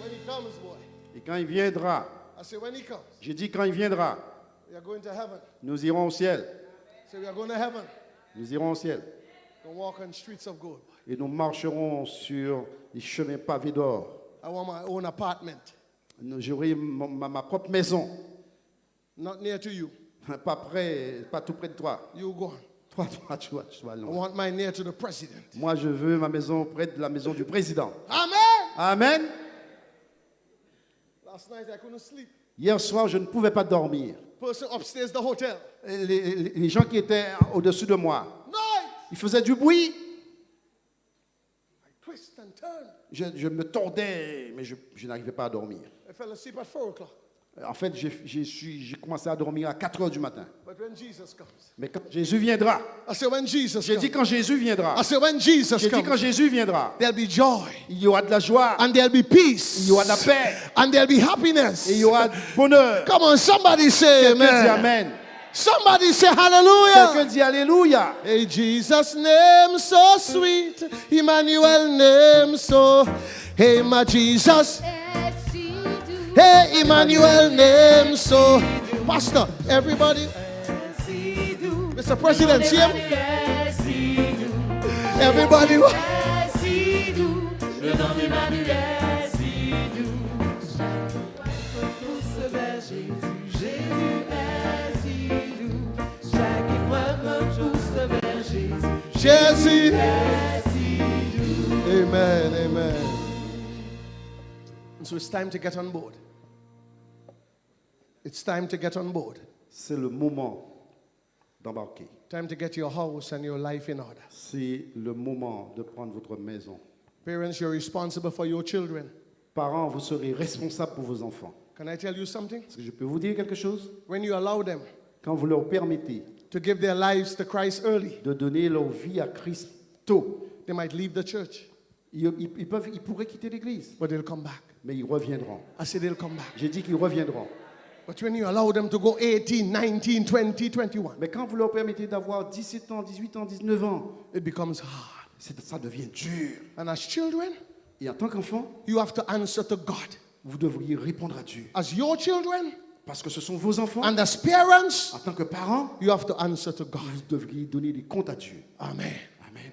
When He comes, boy. Et quand il viendra, I say when He comes, j'ai dit quand il viendra, we are going to heaven. nous irons au ciel. Say we are going to heaven. Nous irons au ciel. And walk on streets of gold. Et nous marcherons sur les chemins pavés d'or. I want my own apartment, J'aurai ma propre maison. not near to you. Pas tout près de toi. You go on. Tu vas I loin. want mine near to the president. Moi, je veux ma maison près de la maison du président. Amen. Amen. Last night I couldn't sleep. Hier soir, je ne pouvais pas dormir. Person upstairs the hotel. Les gens qui étaient au-dessus de moi, Noise. ils faisaient du bruit. I twist and turn. Je me tordais, mais je n'arrivais pas à dormir. I fell asleep at 4 o'clock. En fait, j'ai commencé à dormir à 4 heures du matin. But when Jesus comes, Mais quand Jésus viendra, I say when Jesus j'ai dit comes, quand Jésus viendra, I say when Jesus j'ai dit quand comes, Jésus viendra, there'll be joy il y aura de la joie, and there'll be peace il y aura de la paix, and there'll be happiness. et il y aura du bonheur. Come on, somebody say Quelqu'un dit amen. Amen. Somebody say hallelujah. Quelqu'un dit Alléluia. Hey, Jesus' name so sweet, Emmanuel name so. Hey, my Jesus. Hey, Emmanuel name so. Pastor, everybody. Mr. President, see him? Everybody. Le nom d'Emmanuel, si doux. Chaque fois qu'on pousse vers Jésus, Jésus est si doux. Chaque fois qu'on pousse vers Jésus, Jesse. est si doux. Amen, amen. And so it's time to get on board. It's time to get on board. C'est le moment d'embarquer. Time to get your house and your life in order. C'est le moment de prendre votre maison. Parents, you're responsible for your children. Parents, vous serez responsables pour vos enfants. Can I tell you something? Est-ce que je peux vous dire quelque chose? When you allow them Quand vous leur permettez to give their lives to Christ early, de donner leur vie à Christ tôt, they might leave the church, ils pourraient quitter l'église, but they'll come back. mais ils reviendront. I said they'll come back. J'ai dit qu'ils reviendront. But when you allow them to go 18, 19, 20, 21, Mais quand vous leur permettez d'avoir 17 ans, 18 ans, 19 ans, it becomes hard. ça devient dur. And as children, Et en tant qu'enfant, you have to answer to God. vous devriez répondre à Dieu. As your children Parce que ce sont vos enfants. and as parents, En tant que parents, you have to answer to God. vous devriez donner des comptes à Dieu. Amen. Amen.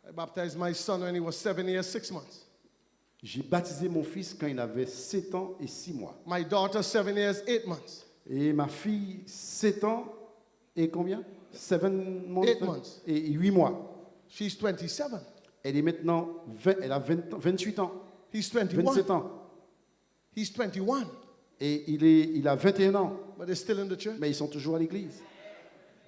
I baptized my son when he was 7 years, 6 months. J'ai baptisé mon fils quand il avait 7 ans et 6 mois. My daughter, 7 years, 8 months. Et ma fille, 7 ans et combien? 7 months, 8 months. Et 8 mois. She's 27. Elle est maintenant, elle a 28 ans, He's 21. 27 ans. He's 21. Et il a 21 ans. But they're still in the church. Mais ils sont toujours à l'église.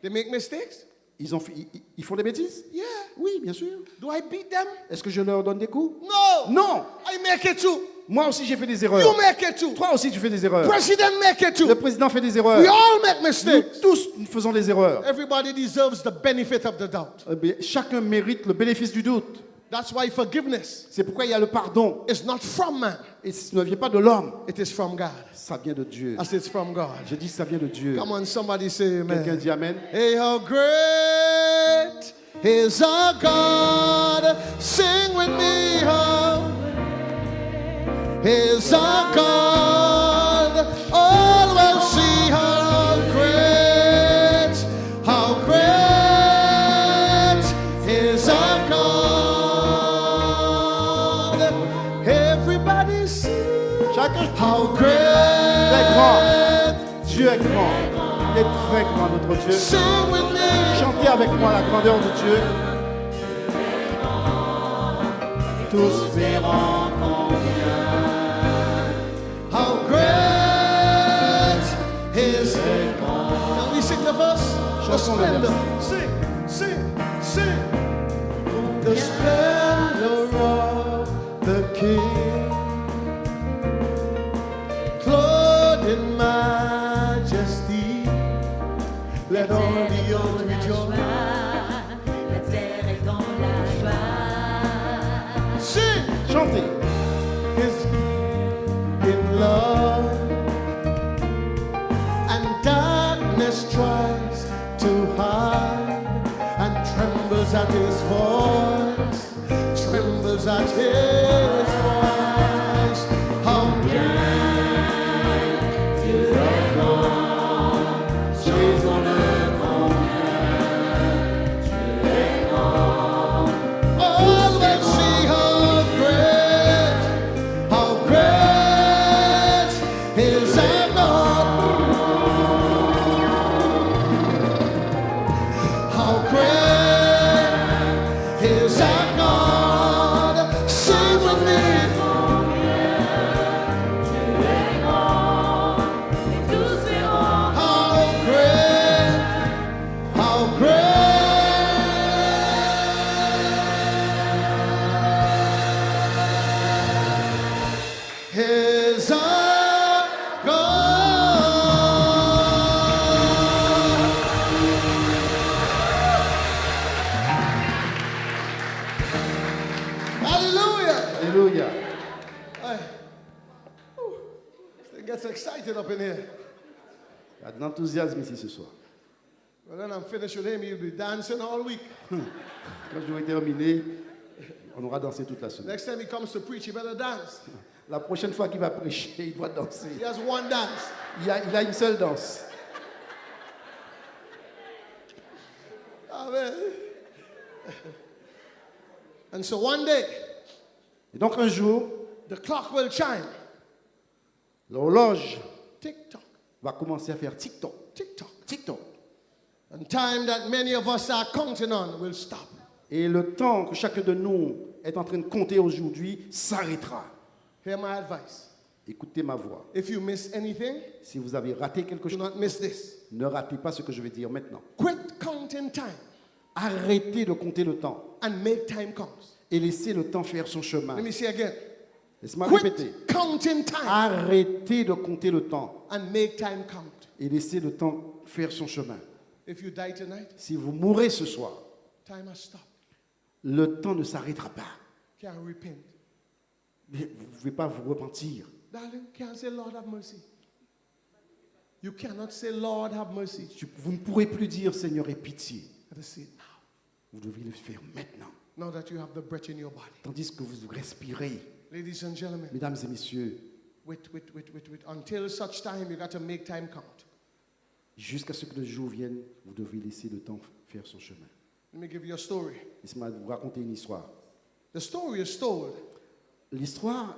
They make mistakes. Ils font des bêtises? Yeah. Oui, bien sûr. Do I beat them? Est-ce que je leur donne des coups? No. Non. I make it too. Moi aussi, j'ai fait des erreurs. You make it too. Toi aussi, tu fais des erreurs. President make it too. Le président fait des erreurs. We all make Nous mistakes. tous, nous faisons des erreurs. Everybody deserves the benefit of the doubt. Chacun mérite le bénéfice du doute. That's why forgiveness C'est pourquoi il y a le pardon. is not from man. Et ce ne vient pas de l'homme. It is from God. Ça vient de Dieu. I say it's from God. Je dis que ça vient de Dieu. Come on, somebody say Quelqu'un amen. dit Amen. Hey, how great is our God. Sing with me, how is our God. All will see how great is our God. Everybody see Chacun. how Dieu est grand. great. Dieu est grand. Il est très grand, notre Dieu. Sing with me. Chantez avec moi la grandeur de Dieu. Tous verront How great is Can we sing the verse? The Chanson le splendor. Sing, sing, sing. The splendor of the King, clothed in majesty. Let all the earth rejoice. La terre est dans la joie. Sing. Chantez. Is in love, and darkness tries to hide and trembles at his voice, trembles at his voice. How great is the Lord, Jésus le comprend. All will see how great is our God. How great is our God. Sing with me. How great is our God. Hallelujah. Alléluia. It gets excited up in here. Il y a de l'enthousiasme ici ce soir. Well, then I'm finished with him. He'll be dancing all week. Quand j'aurai terminé, on aura dansé toute la semaine. Next time he comes to preach, he better dance. La prochaine fois qu'il va prêcher, il doit danser. He has one dance. Il a une seule danse. Amen. And so one day, Et donc un jour, the clock will chime. l'horloge Tick-tock, va commencer à faire tic-toc, tick-tock. tic-toc. And time that many of us are counting on will stop. Et le temps que chacun de nous est en train de compter aujourd'hui s'arrêtera. Hear my advice. Écoutez ma voix. If you miss anything, Si vous avez raté quelque do chose, not miss this. ne ratez pas ce que je vais dire maintenant. Quit counting time Arrêtez de compter le temps and make time count. et laissez le temps faire son chemin. Let me say again. Laissez-moi répéter. Quit counting time Arrêtez de compter le temps and make time count. et laissez le temps faire son chemin. If you die tonight, Si vous mourrez ce soir, time has stopped. le temps ne s'arrêtera pas. Can't repent. Mais vous ne pouvez pas vous repentir. Darling, can't say, Lord, have mercy. You cannot say, Lord, have mercy. Vous ne pourrez plus dire Seigneur aie pitié. You have to say it now. Vous devez le faire maintenant. Now that you have the breath in your body. Tandis que vous respirez. Ladies and gentlemen, Mesdames et messieurs, wait. Until such time, you got to make time count. jusqu'à ce que le jour vienne, vous devez laisser le temps faire son chemin. Let me give you a story. Laissez-moi vous raconter une histoire. The story is told L'histoire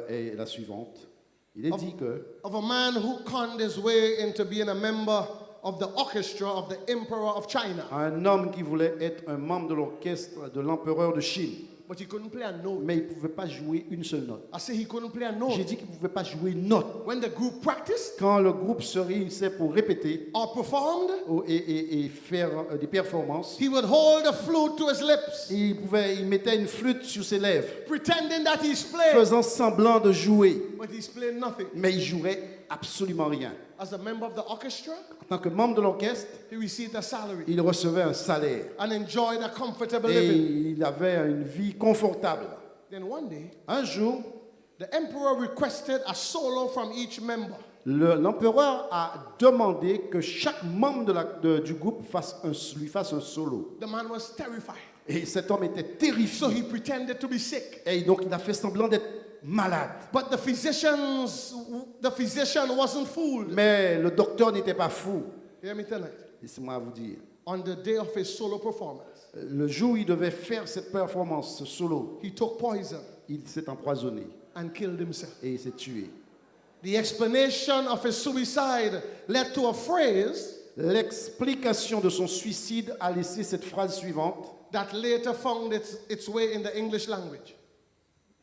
est la suivante. Il est dit que of a man who conned his way into being a member of the orchestra of the Emperor of China. un homme qui voulait être un membre de l'orchestre de l'empereur de Chine, But he couldn't play a note. mais il ne pouvait pas jouer une seule note. I say he couldn't play a J'ai note. dit qu'il ne pouvait pas jouer une note. When the group practiced Quand le groupe se réunissait pour répéter or performed, et faire des performances, he would hold the flute to his lips, il mettait une flûte sur ses lèvres, pretending that he's playing, faisant semblant de jouer, but he's playing nothing. mais il jouait absolument rien. As a member of the orchestra, En tant que membre de l'orchestre, he received a salary il recevait un salaire and enjoyed a comfortable et living. il avait une vie confortable. Then one day, Un jour, the emperor requested a solo from each member. l'empereur a demandé que chaque membre du groupe lui fasse un solo. The man was terrified, Et cet homme était so terrifié. he pretended to be sick. Et donc il a fait semblant d'être malade. But the physician wasn't fooled. Mais le docteur n'était pas fou. Hear me tonight. Laissez-moi vous dire. On the day of his solo performance, Le jour où il devait faire cette performance, ce solo, he took poison il s'est empoisonné and killed himself. et il s'est tué. The explanation of his suicide led to a phrase L'explication de son suicide a laissé cette phrase suivante that later found its way in the English language.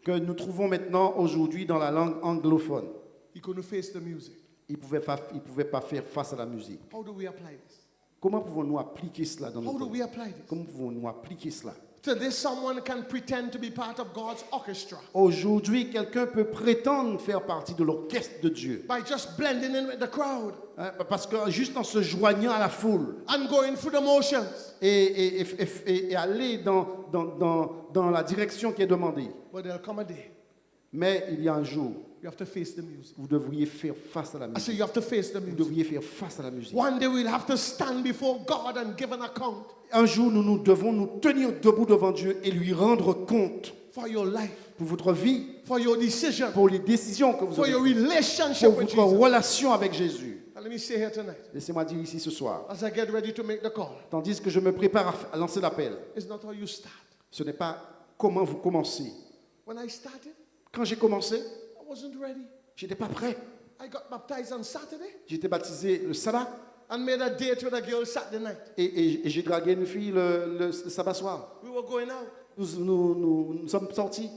que nous trouvons maintenant aujourd'hui dans la langue anglophone. He couldn't face the music. Il ne pouvait pas faire face à la musique. How do we apply this? Comment pouvons-nous appliquer cela dans How notre do we vie? apply this? Comment pouvons-nous appliquer cela? Today, someone can pretend to be part of God's orchestra Aujourd'hui, quelqu'un peut prétendre faire partie de l'orchestre de Dieu. by just blending in with the crowd Hein, parce que juste en se joignant à la foule and going through the motions. et aller dans la direction qui est demandée. But there'll come a day Mais il y a un jour, you have to face the music. vous devriez faire face à la I say musique. you have to face the Vous music. devriez faire face à la musique. One day we'll have to stand before God and give an account Un jour, nous devons nous tenir debout devant Dieu et lui rendre compte for your life, pour votre vie, for your decision, pour les décisions que vous for avez your prises, relationship pour with votre Jesus. relation avec Jésus. And let me say here tonight, Laissez-moi dire ici ce soir, as I get ready to make the call, tandis que je me prépare à lancer l'appel, it's not how you start. ce n'est pas comment vous commencez. When I started, Quand j'ai commencé, I wasn't ready. je n'étais pas prêt. I got baptized on Saturday J'ai été baptisé le sabbat and made a date with a girl Saturday night. et j'ai dragué une fille le sabbat soir. We were going out. Nous sommes sortis.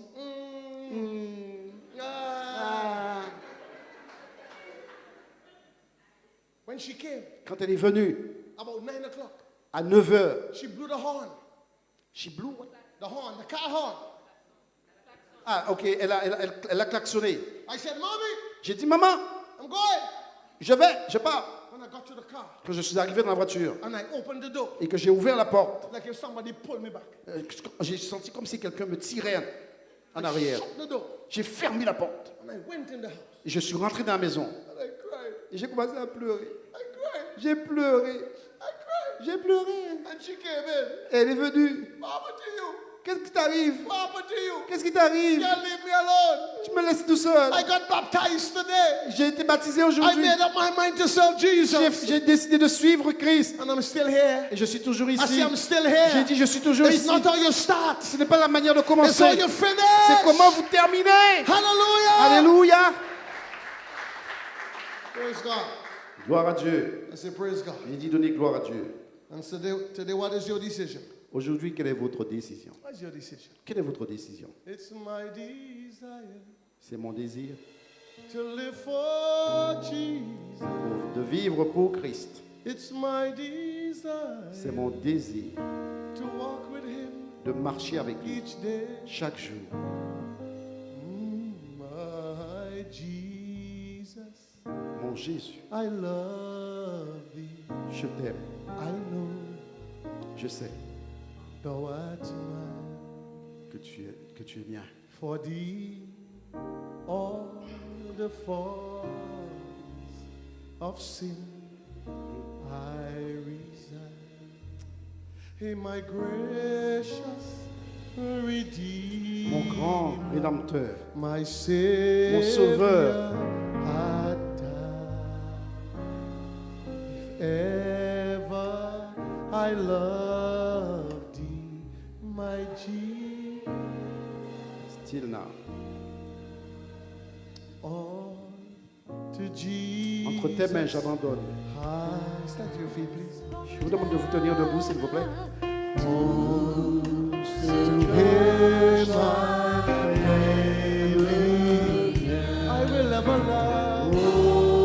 When she came, Quand elle est venue, about 9 o'clock, à 9 h, she blew the horn. she blew what? The horn, the car horn. Ah, ok, elle a klaxonné. I said, Mommy, J'ai dit, maman, I'm going. je pars. When I got to the car Quand je suis arrivé dans la voiture and I opened the door, et que j'ai ouvert la porte, like if somebody pulled me back. j'ai senti comme si quelqu'un me tirait en arrière. Shut the door. J'ai fermé la porte And I went in the house. et je suis rentré dans la maison. And I cried. Et j'ai commencé à pleurer. I cried. J'ai pleuré. I cried. J'ai pleuré. And she came in. Elle est venue. What happened to you? Qu'est-ce qui t'arrive? What happened to you? Qu'est-ce qui t'arrive? Can't leave me alone. Tu me laisses tout seul. I got baptized today. J'ai été baptisé I aujourd'hui. made up my mind to serve Jesus. J'ai décidé de suivre Christ. And I'm still here. Et je suis toujours I say ici. I'm still J'ai here. dit, je suis toujours It's ici. not how you start. Ce n'est pas la manière de It's commencer. how you C'est finish. comment vous terminez. Hallelujah. Alléluia. Praise God. Gloire à Dieu. I say praise God. J'ai dit donner gloire à Dieu. And today what is your decision? Aujourd'hui, quelle est votre décision? What's your decision? Quelle est votre décision? It's my desire C'est mon désir to live for Jesus. de vivre pour Christ. It's my desire C'est mon désir to walk with Him de marcher avec lui each day. chaque jour. My Jesus, Mon Jésus, I love Thee. je t'aime. I know Je sais Thou art mine. que tu es bien. For Thee all the faults of sin I resign. Hey, my gracious Redeemer, Mon grand rédempteur, my Savior, mon sauveur, had died. If ever I love Thee, my Jesus, still now. Jesus. Entre tes mains, j'abandonne. Stand to your feet, please. Je vous demande de vous tenir debout, s'il vous plaît. I will never love.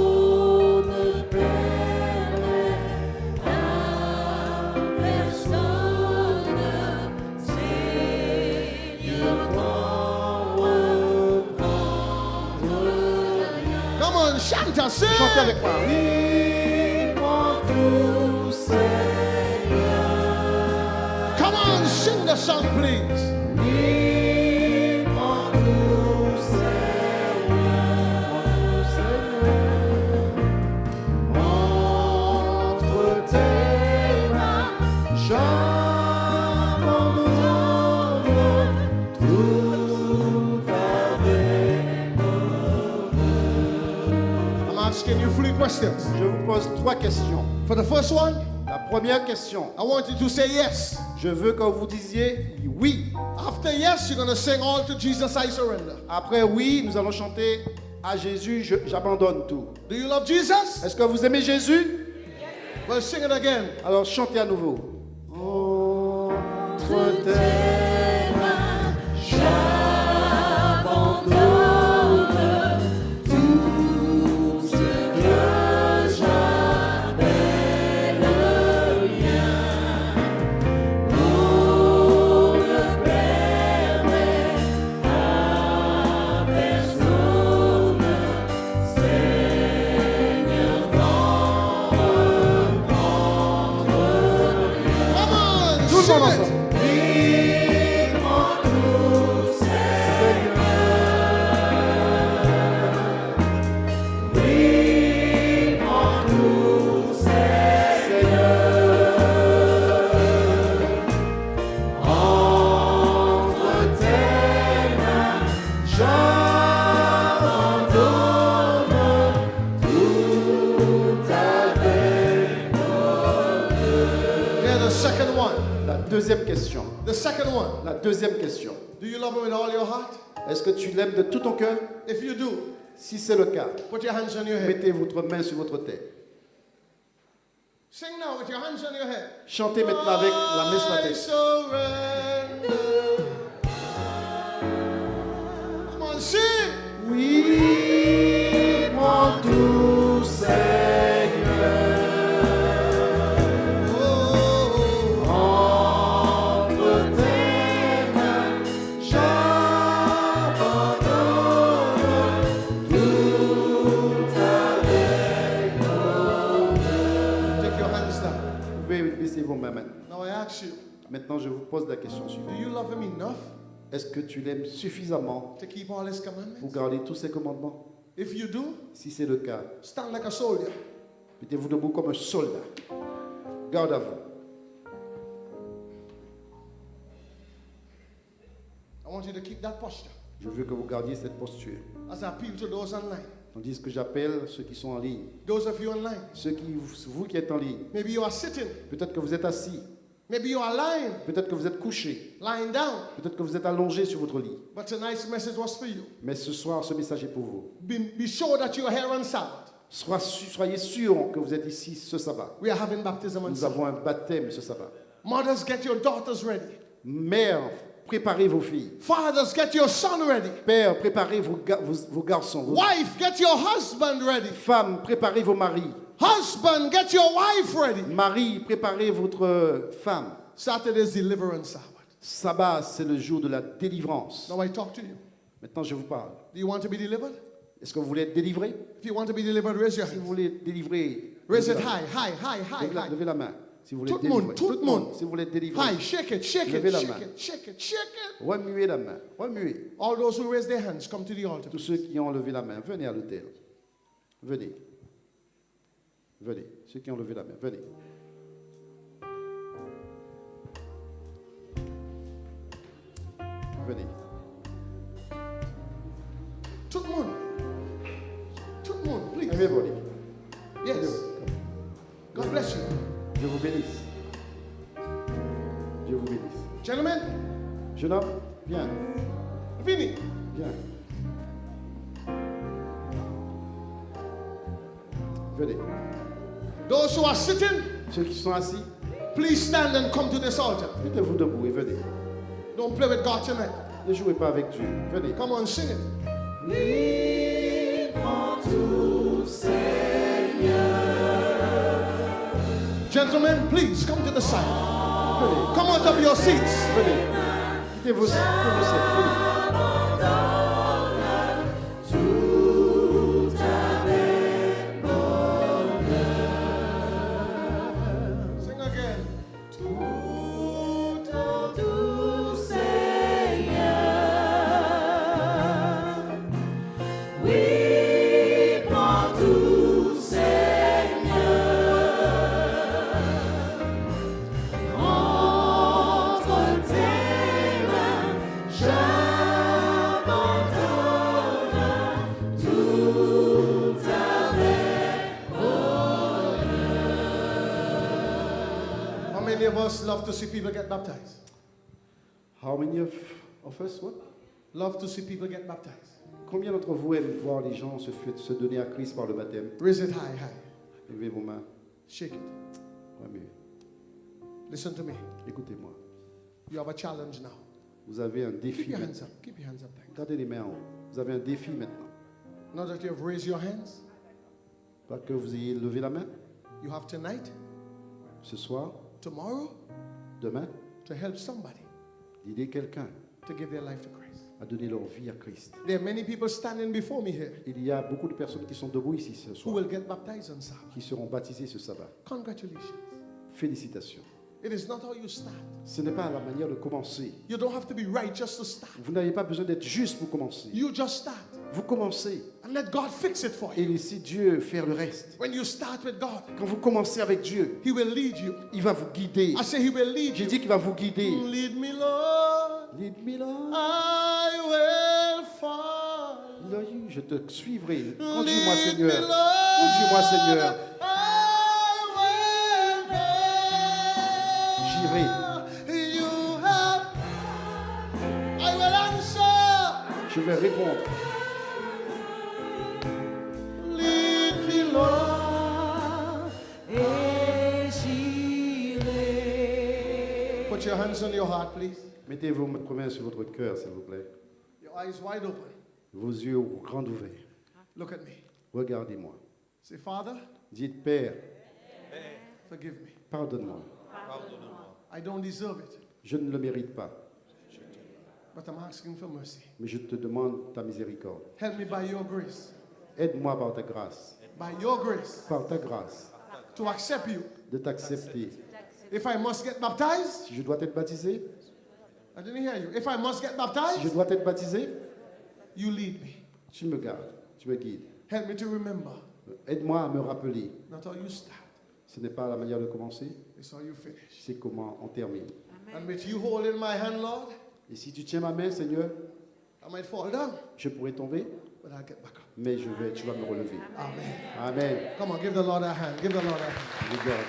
Come on, chante, sing. Chantez avec moi. Come on, sing the song, please. I'm asking you 3 questions. Je vous pose 3 questions. For the first one, La première question, I want you to say yes. je veux que vous disiez oui. After yes, you're going to sing all to Jesus, I surrender. Après oui, nous allons chanter à Jésus, j'abandonne tout. Do you love Jesus? Est-ce que vous aimez Jésus? Well, sing it again. Alors chantez à nouveau. Entre tes mains, j'abandonne tout ce que j'appelle rien. On ne permet à personne, Seigneur, d'en reprendre rien. Come on, Tout le sing monde it. ensemble. Libre tout, Seigneur. Libre tout, Seigneur. Entre tes mains, j'abandonne tout avec Yeah, the second one. La deuxième question. The second one. La deuxième question. Do you love him with all your heart? Est-ce que tu l'aimes de tout ton cœur? If you do, Si c'est le cas, put your hands on your head. mettez votre main sur votre tête. Sing now with your hands on your head. Chantez maintenant avec la main sur la I tête. surrender. Come on, sing. Oui, mon doux Seigneur, Oh, entre tes mains, j'abandonne tout avec mon cœur. take your hands down. Vous pouvez baisser vos mains maintenant. Now I ask you, Maintenant, je vous pose la question do suivante. you love him enough Est-ce que tu l'aimes suffisamment to keep all his pour commandments? garder tous ses commandements? If you do, Si c'est le cas, stand like a soldier. mettez-vous debout comme un soldat. Garde à vous. I want you to keep that posture. Je veux que vous gardiez cette posture. As I appeal to those online, Tandis que j'appelle ceux qui sont en ligne. those of you online, Vous qui êtes en ligne. maybe you are sitting, Peut-être que vous êtes assis. maybe you are lying, Peut-être que vous êtes couché. lying down. Peut-être que vous êtes allongé sur votre lit. But tonight's message was for you. Mais ce soir, ce message est pour vous. Be sure that you are here on Sabbath. Soyez sûrs que vous êtes ici ce sabbat. We are having baptism on Nous Sabbath. avons un baptême ce sabbat. Mothers, get your daughters ready. Mère, préparez vos filles. Fathers, get your son ready. Père, préparez vos garçons. Vos Wife, get your husband ready. femmes, préparez vos maris. Husband, get your wife ready. Mari, préparez votre femme. Saturday's deliverance Sabbath. Sabbat, c'est le jour de la délivrance. Now I talk to you. Maintenant, je vous parle. Do you want to be delivered? Est-ce que vous voulez être délivré? If you want to be delivered, raise your Si vous hand. voulez être délivré, Raise levez it la- high, high, high, high, levez la- high. levez la main. Si vous voulez Tout être le monde, délivré. tout le monde. Si vous voulez être délivré. High, shake it, shake Levez it, la shake main. it, shake it, shake it. Remuez la main. Remuez. All those who raise their hands, come to the altar. Tous ceux qui ont levé la main, venez à l'autel. Venez. Venez. Ceux qui ont levé la main, venez. Venez. Tout le monde. Tout le monde, please. Everybody. Yes. God bless you. Dieu vous bénisse. Dieu vous bénisse. Gentlemen, Jeune homme, viens. Vinny. Viens. Venez. Those who are sitting, Ceux qui sont assis, please stand and come to this altar. mettez-vous debout et venez. Don't play with God tonight. Ne jouez pas avec Dieu. Venez. Come on, sing it. Gentlemen, please come to the side. Venez. Come out of your seats. Venez. Quittez vos sièges. Venez. Sing again. How many of us love to see people get baptized? How many of us, what? Love to see people get baptized. Combien d'entre vous aiment voir les gens se donner à Christ par le baptême? Raise it high, high. Levez vos mains. Shake it. Ouais, mais Listen to me. écoutez-moi. You have a challenge now. Vous avez un Keep défi. your hands maintenant. up. Keep your hands up. Thank Gardez les mains en haut. Vous avez un défi maintenant. you. Now that you have raised your hands, Pas que vous ayez levé la main you have tonight, ce soir, tomorrow, demain, to help somebody d'aider quelqu'un to give their life to Christ. à donner leur vie à Christ. There are many people standing before me here Il y a beaucoup de personnes qui sont debout ici ce who soir, will get baptized on Sabbath. qui seront baptisées ce sabbat. Congratulations. Félicitations. It is not how you start. Ce n'est pas la manière de commencer. You don't have to be righteous to start. Vous n'avez pas besoin d'être juste pour commencer. You just start Vous commencez and let God fix it for et you. laissez Dieu faire le reste. When you start with God, Quand vous commencez avec Dieu, He will lead you. il va vous guider. I say He will lead J'ai you. dit qu'il va vous guider. Lead me, Lord. Lead me, Lord. I will follow. Lord, je te suivrai. Conduis-moi, Lead Seigneur. me, Lord. Conduis-moi, Seigneur. I will J'irai. go. You have. I will answer. Je vais répondre. Lead me, Lord. Put your hands on your heart, please. Mettez vos mains sur votre cœur, s'il vous plaît. Your eyes wide open. Vos yeux grands ouverts. Look at me. Regardez-moi. Say, Father, Dites, Père, forgive me. pardonne-moi. I don't deserve it, Je ne le mérite pas, but I'm asking for mercy. mais je te demande ta miséricorde. Help me by your grace. Aide-moi par ta grâce. By your grace. Par ta grâce. To accept you. De t'accepter. If I must get baptized, Si je dois être baptisé, I didn't hear you. If I must get si je baptized, dois être baptisé, you lead me. tu me gardes, tu me guides. Help me to remember. Aide-moi à me rappeler. Not how you start, Ce n'est pas la manière de commencer, it's how you finish. c'est comment on termine. And with you holding my hand, Lord, Et si tu tiens ma main, Seigneur, I might fall down, je pourrais tomber, but I'll get back up. mais tu vas me relever. Amen. Amen. Come on, give the Lord a hand. Give the Lord a hand. Je garde.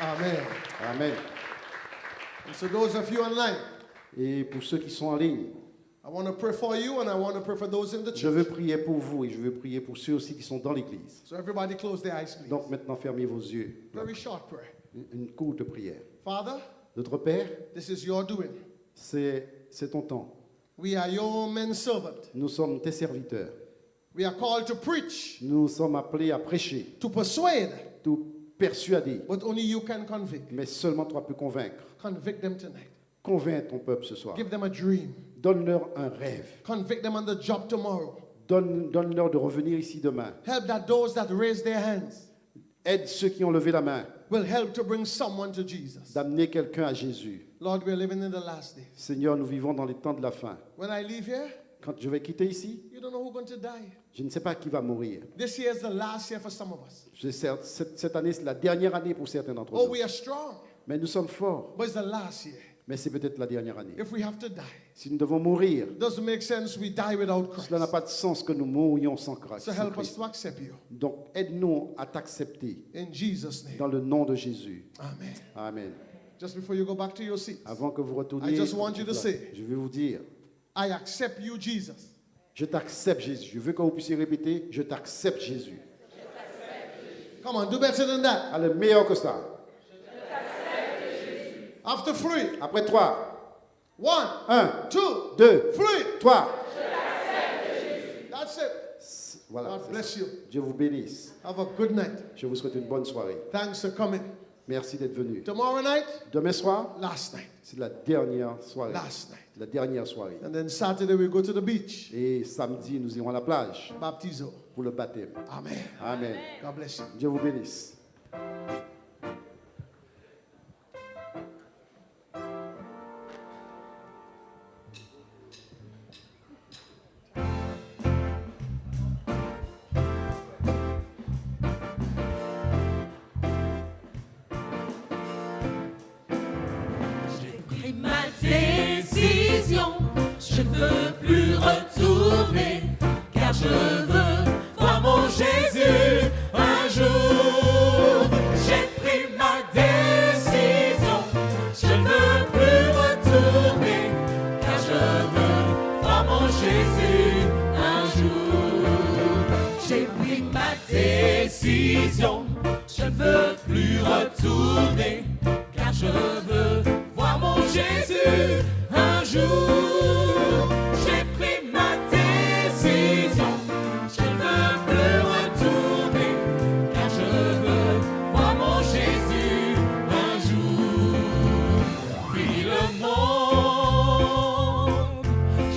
Amen. Amen. And so those of you online, Et pour ceux qui sont en ligne, I want to pray for you and I want to pray for those in the je veux church. prier pour vous et je veux prier pour ceux aussi qui sont dans l'église. So everybody close their eyes, please. Donc maintenant, fermez vos yeux. Very short prayer. Une courte prière. Father, Notre Père, this is your doing. c'est ton temps. We are your men servant. Nous sommes tes serviteurs. We are called to preach, Nous sommes appelés à prêcher, to persuade, tout persuader. but only you can convict. Mais seulement toi peux convaincre. Convict them tonight. Convainc ton peuple ce soir. Give them a dream. Donne-leur un rêve. Convict them on the job tomorrow. Donne-leur de revenir ici demain. Help that those that raise their hands Aide ceux qui ont levé la main. will help to bring someone to Jesus. D'amener quelqu'un à Jésus. Lord, we're living in the last days. Seigneur, nous vivons dans les temps de la fin. When I leave here, Quand je vais quitter ici, you don't know who's going to die. je ne sais pas qui va mourir. This year is the last year for some of us. Cette année, c'est la dernière année pour certains d'entre Oh, nous. we are strong, Mais nous sommes forts. but it's the last year. Mais c'est peut-être la dernière année. If we have to die, Si nous devons mourir, it doesn't make sense we die without Christ. cela n'a pas de sens que nous mourions sans Christ. So help us to accept you. Donc, aide-nous à t'accepter In Jesus' name. dans le nom de Jésus. Amen. Amen. Just before you go back to your seats, Avant que vous retourniez, I just want you to say- je vais vous dire, I accept you, Jesus, Je t'accepte, Jésus. Je veux que vous puissiez répéter, je t'accepte, Jésus. Come on, do better than that. Allez, meilleur que ça. After 3, Après 3, 1, 1, 2, 2, 3. 3. That's it. Voilà. God bless you. Dieu vous bénisse. Have a good night. Je vous souhaite une bonne soirée. Thanks for coming. Merci d'être venu. Tomorrow night, Demain soir, last night. c'est la dernière soirée. Last night. La dernière soirée. And then Saturday we go to the beach. Et samedi, nous irons à la plage Baptizo. pour le baptême. Amen. Amen. God bless you. Dieu vous bénisse. Pris ma décision, je ne veux plus retourner, car je veux voir mon Jésus un jour. J'ai pris ma décision, je ne veux plus retourner, car je veux voir mon Jésus un jour. J'ai pris ma décision, je ne veux plus retourner, car je veux voir mon Jésus un jour. J'ai pris ma décision, je ne veux plus retourner, car je veux voir mon Jésus un jour. Fini le monde,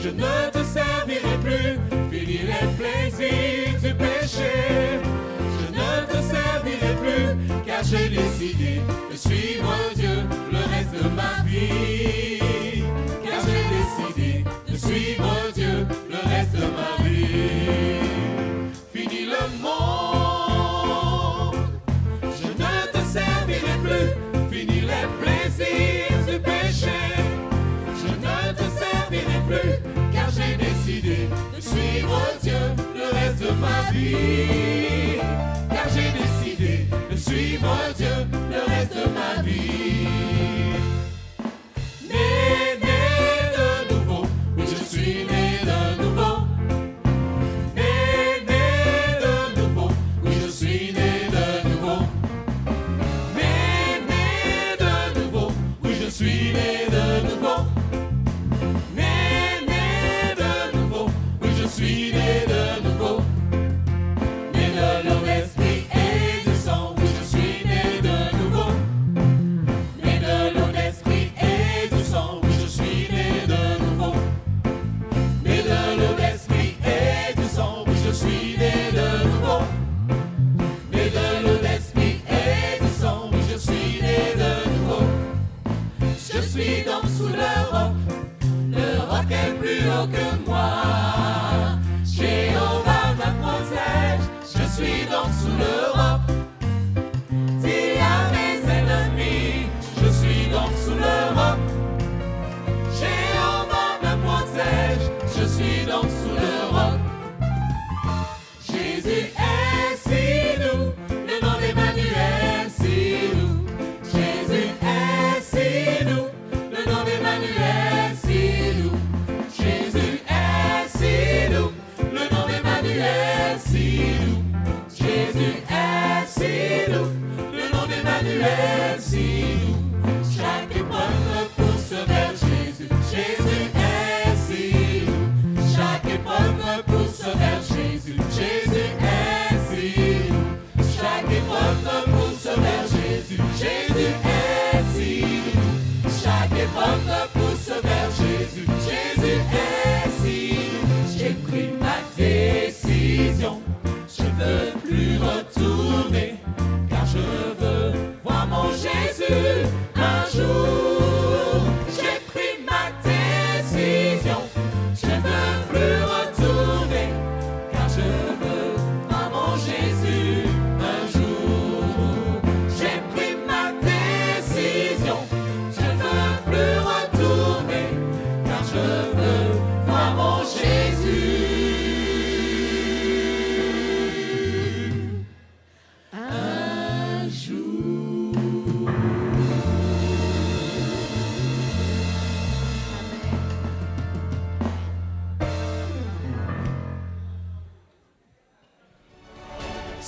je ne te servirai plus, fini les plaisirs du péché. Je ne te servirai plus, car j'ai décidé de suivre Dieu le reste de ma vie. Car j'ai décidé de suivre Dieu le reste de ma vie. Fini le monde, je ne te servirai plus, fini les plaisirs du péché. Je ne te servirai plus, car j'ai décidé de suivre Dieu le reste de ma vie. Car j'ai décidé de suivre Dieu le reste de ma vie. Né de nouveau, oui je suis né de nouveau. Né de nouveau, oui je suis né de nouveau. Né de nouveau, oui je suis né de nouveau. Né de nouveau, oui je suis né de nouveau.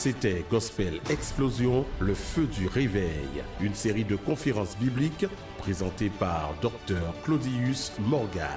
C'était Gospel Explosion, le feu du réveil, une série de conférences bibliques présentée par Dr Claudius Morgan.